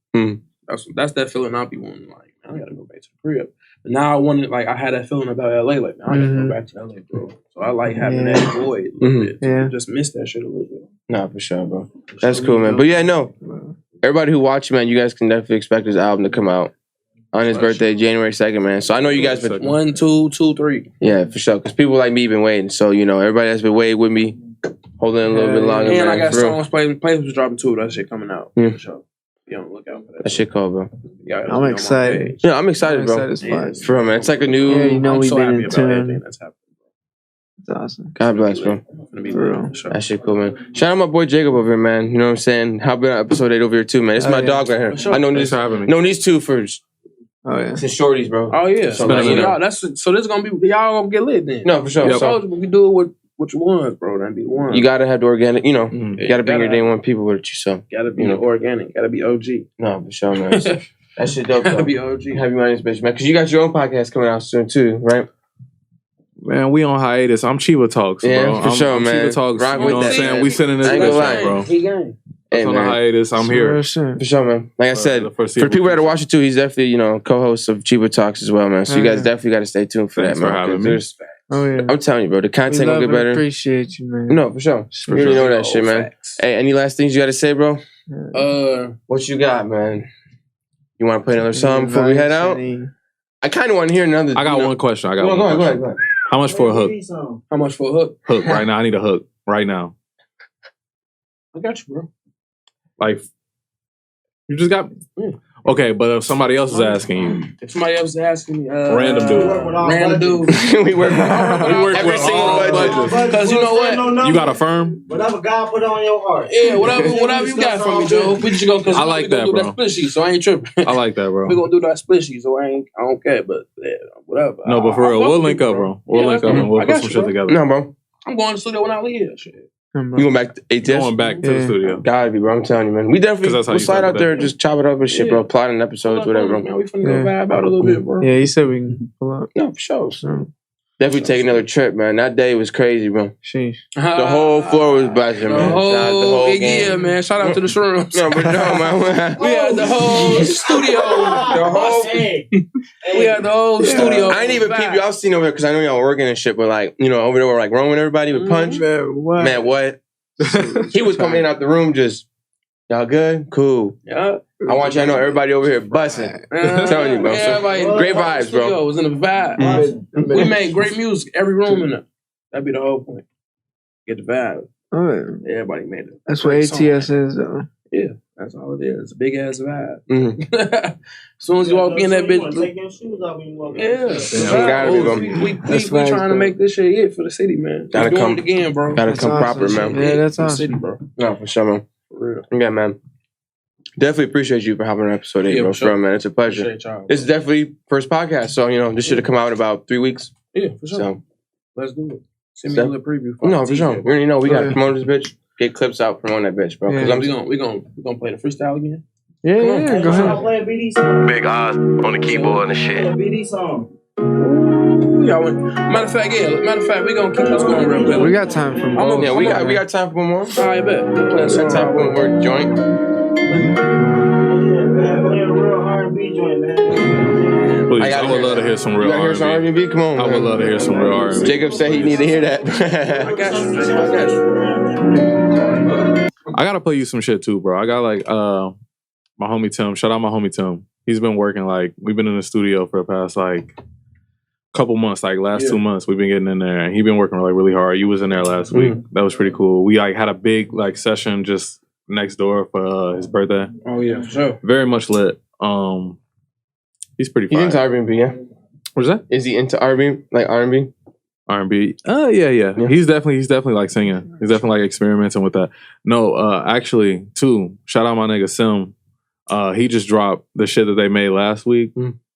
That's that feeling I be wanting. Like, man, I gotta go back to the crib. But now I wanted, like, I had that feeling about LA. Like, man, I gotta go back to LA, bro. So I like having that void a little bit. So just miss that shit a little bit. No, for sure, bro. That's cool, man. But yeah, no. Everybody who watch, man, you guys can definitely expect this album to come out on his birthday, January 2nd, man. So I know you guys been 1, 2, 2, 3. Yeah, for sure. Because people like me been waiting. So, you know, everybody that's been waiting with me, holding a little bit longer. And man, I got for songs plays dropping too. That shit coming out. For sure. Be on the lookout for that. That shit cool, bro. I'm excited. Yeah, I'm excited, bro. For real, man. It's like a new. Yeah, you know, we've been in tune. That's happening. It's awesome. God bless, bro. For real. That shit cool, man. Shout out my boy Jacob over here, man. You know what I'm saying? How about episode 8 over here too, man? It's my dog right here. Sure. I know these two for since shorties, bro. Oh yeah. So this gonna be y'all gonna get lit then. No, for sure. So we do it with what you want, bro. That'd be the one. You gotta have the organic, you know. You gotta bring your day one people with you, so gotta be organic. Gotta be OG. No, for sure, man. That shit dope. Gotta be OG. Have you on this bitch, man? Because you got your own podcast coming out soon too, right? Man, we on hiatus. I'm Chiba Talks, bro. Yeah, for sure, man. Chiba Talks. Rock you with know what I'm that. saying? We sending this bitch, bro. He gang. Hey, on man. a hiatus. I'm here. For sure, man. Like I said, for people that are watching too, he's definitely, you know, co-host of Chiba Talks as well, man. So you guys definitely got to stay tuned for Thanks that, for man. having me. Oh yeah. I'm telling you, bro, the content gonna get better. Appreciate you, man. No, for sure. You already know that shit, man. Hey, any last things you got to say, bro? What you got, man? You want to play another song before we head out? I kind of want to hear another. I got one question. Go ahead. How much for a hook? How much for a hook? Hook right now. I need a hook right now. I got you, bro. Like, you just got. Okay, but if somebody else is asking you, if somebody else is asking me, random dude, we work every single budget. Because you know what, you got a firm. Whatever God put on your heart. Yeah, whatever you got from me, Joe. We just go. I like that, bro. That split sheet, so I ain't tripping. I like that, bro. We gonna do that split sheet, so I don't care. But yeah, whatever. No, but for real, we'll link up, bro. We'll link up and we'll put some shit together. No, bro. I'm going to the studio when I leave. Shit. You going back to ATS? Going back to the studio. Gotta be, bro. I'm telling you, man. We definitely we'll slide out there and just chop it up and shit, bro. Plot an episodes, whatever, bro. Man, we finna go vibe out a little bit, bro. Yeah, he said we can pull up. No, for sure. Definitely take another trip, man. That day was crazy, bro. Sheesh. The whole floor was buzzing, man. The whole big year, man. Shout out to the shrooms. No, but no, man. We had the whole studio. We had the whole studio. I ain't even peep you. I was sitting over there because I know y'all were working and shit, but like, you know, over there, we're like rolling everybody with Punch. Man, what? He was coming in out the room just, y'all good? Cool. Yeah. I want you to know everybody over here busting. I'm telling you, bro. So, great vibes, bro. It was in the vibe. We made great music. Every room in there. That'd be the whole point. Get the vibe. Everybody made it. That's what ATS is, though. Yeah, that's all it is. It's a big ass vibe. As soon as you walk in that bitch, take your shoes off when you walk in. We trying to make this shit hit for the city, man. Gotta come it again, bro. Gotta come proper, man. Yeah, that's awesome. City, bro. No, for sure, man. For real. Yeah, man. Definitely appreciate you for hopping on episode 8, bro. For sure, man. It's a pleasure. This is definitely first podcast, so, you know, this should have come out in about 3 weeks. Yeah, for sure. So, let's do it. Send me a little preview. No, for sure. We already know we got to promote this bitch. Get clips out, promote that bitch, bro. Yeah, we gonna play the freestyle again. Yeah, go ahead. Play a BD song. Big Oz on the keyboard and shit. Play a BD song. Matter of fact, we gonna keep this going real quick. We got time for more. Yeah, we got time for one more. All right, bet. Got time for one more joint. Play a real R&B joint, man. Please, I would love to hear some real R&B. Hear some R&B? Come on, man. I would love to hear some real R&B. Jacob said he need to hear that. I got you. I gotta play you some shit too, bro. I got like my homie Tim. Shout out my homie Tim. He's been working we've been in the studio for the past couple months, last 2 months. We've been getting in there, and he been working really hard. You was in there last week. That was pretty cool. We had a big session just next door for his birthday. Oh yeah, for sure. Very much lit. He's pretty fire. He's into R&B, yeah? What's that? Is he into R&B? Like R&B? R&B? Yeah. He's definitely singing. He's definitely experimenting with that. No, actually, too, shout out my nigga Sim. He just dropped the shit that they made last week.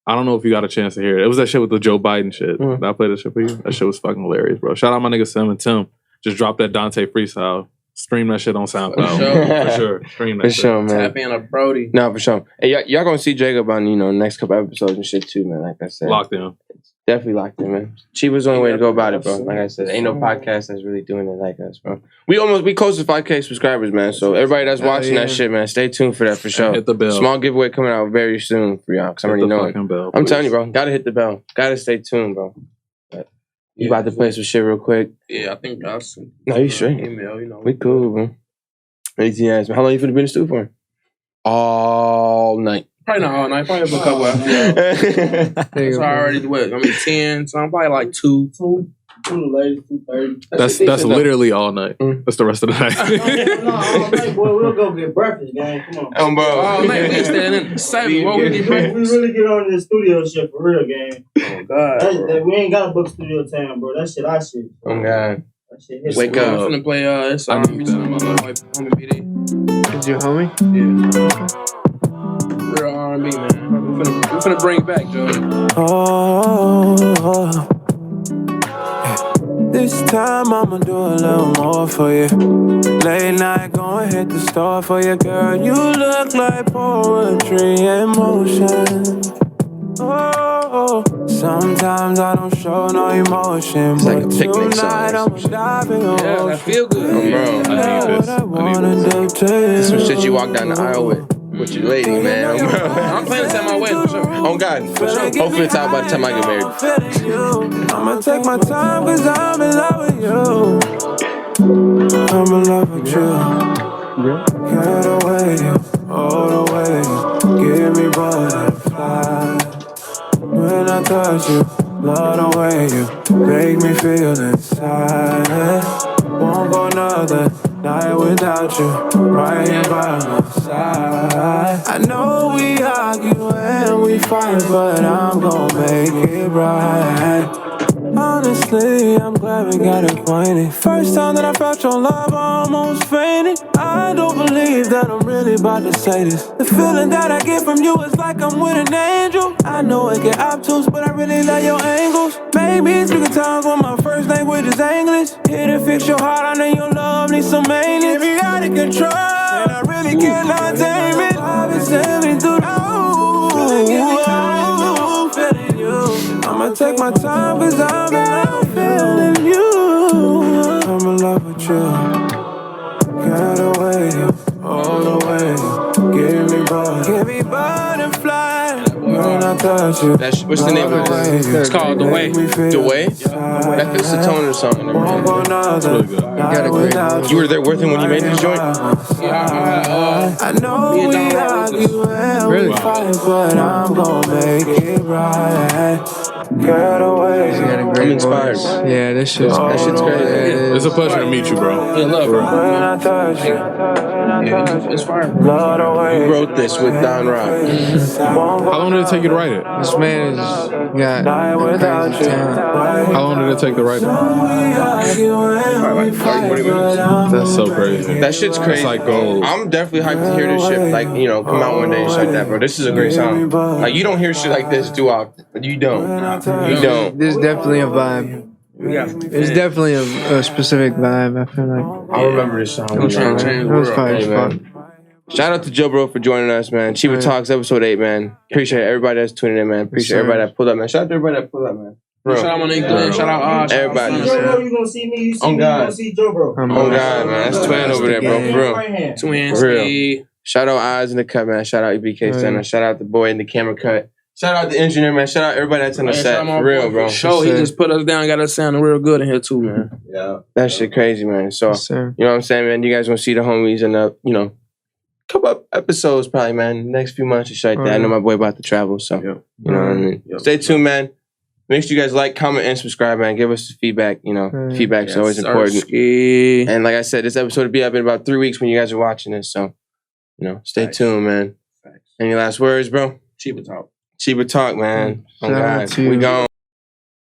I don't know if you got a chance to hear it. It was that shit with the Joe Biden shit. Did I play that shit for you? That shit was fucking hilarious, bro. Shout out my nigga Sim and Tim. Just dropped that Dante freestyle. Stream that shit on SoundCloud. For sure. Stream that shit. For sure, man. Tap in a Brody. No, for sure. Hey, y'all gonna see Jacob on, next couple episodes and shit too, man. Like I said. Locked in. Definitely locked in, man. Cheeba's the only way to go about it, bro. Like I said, ain't no podcast that's really doing it like us, bro. We close to 5K subscribers, man. So everybody that's watching that shit, man, stay tuned for that for sure. Hit the bell. Small giveaway coming out very soon for y'all, because I already know it. Bell, I'm telling you, bro. Gotta hit the bell. Gotta stay tuned, bro. You about to play some shit real quick? Yeah, I think that's. No, you straight. Email, We cool, bro. ATS, man. How long you finna be in the studio for? All night. Probably not all night. Probably for a couple hours. It's already 10. So I'm probably 2. 2 2:30. That's literally all night. That's the rest of the night. No, all night, boy. We'll go get breakfast, gang. Come on. Bro. All night. We standing in 7. What we get breakfast? We really get on this studio shit for real, gang. Oh, God. We ain't got to book studio time, bro. That shit, our shit. Oh, God. That shit hits. Wake up. I'm finna play it's R&B to my little wife, homie BD. Is your homie? Yeah. Real R&B, man. We finna bring it back, Joe. This time I'ma do a little more for you. Late night, gonna hit the store for you, girl. You look like poetry in motion. Sometimes I don't show no emotion, it's like a but picnic tonight song. I'ma dive in your Yeah, I feel good. Bro. I need this. This some shit you walk down the aisle with your lady, man. I'm planning to have my wedding for sure. Oh, God. For sure. Hopefully it's out by the time I get married. I'ma take my time cause I'm in love with you. I'm in love with you. Get away, all the way. Give me butterflies. When I touch you, love the way you make me feel inside. Won't go another night without you, right here by my side. I know we argue and we fight, but I'm gonna make it right. Honestly, I'm glad we got acquainted. First time that I felt your love, I almost fainted. I don't believe that I'm really about to say this. The feeling that I get from you is like I'm with an angel. I know it get obtuse, but I really love your angles. Maybe speak in tongues when my first language is English. Here to fix your heart, I know your love needs some maintenance. If you out of control, and I really cannot tame it. I've been sailing through the feeling you. I'ma take my time, cause I'm feeling you. I'm in love with you. Get away, all the way. Give me butterfly. When I touch you. What's the name of this? It's called The Way. The Way? That fits the tone of the song. It's really good. You got a great. You were there with him when you made this joint? I know we argue and we fight, but I'm gonna make it right. Get away. I'm inspired. Yeah, that shit's crazy. It's a pleasure to meet you, bro. Yeah, love, bro. When I touch you, It's fire. love the way You wrote this with Don Rock. How long did it take you to write it? This man has got crazy talent. How long did it take to write it? That's so crazy. That shit's crazy. It's like gold. I'm definitely hyped to hear this shit. Like, you know, come out one day and shit like that, bro. This is a great song. Like, you don't hear shit like this too often. You don't. You don't. There's definitely a vibe. There's definitely a specific vibe. I feel like. I remember this song. I'm trying to change It the was world. fire as Hey, fuck. man. Shout out to JoBro for joining us, man. Cheeba Talks episode 8, man. Appreciate everybody that's tuning in, man. Appreciate everybody that pulled up, man. Shout out to everybody that pulled up, man. Bro. Shout out my nigga Glenn. Shout out everybody. You gonna see me. You see me. You God. gonna see JoBro. Oh God, man. That's twin over there, bro. For real. Right hand. Twins. For real. Shout out Eyes in the Cut, man. Shout out EBK Center. Shout out the boy in the camera cut. Shout out the engineer, man. Shout out everybody that's on the set. For real, bro. Show he just put us down, got us sounding real good in here too, man. Yeah. That shit crazy, man. So, Yes, sir. you know what I'm saying, man? You guys gonna see the homies in the, you know, couple of episodes probably, man. Next few months and shit like that. I know my boy about to travel, so you know what I mean. Stay tuned, man. Make sure you guys like, comment, and subscribe, man. Give us feedback. You know, feedback's always important. And like I said, this episode will be up in about 3 weeks when you guys are watching this. So, you know, stay tuned, man. Any last words, bro? Cheeba Talk. Cheeba Talk, man. Oh, Shout out God. to- We gone.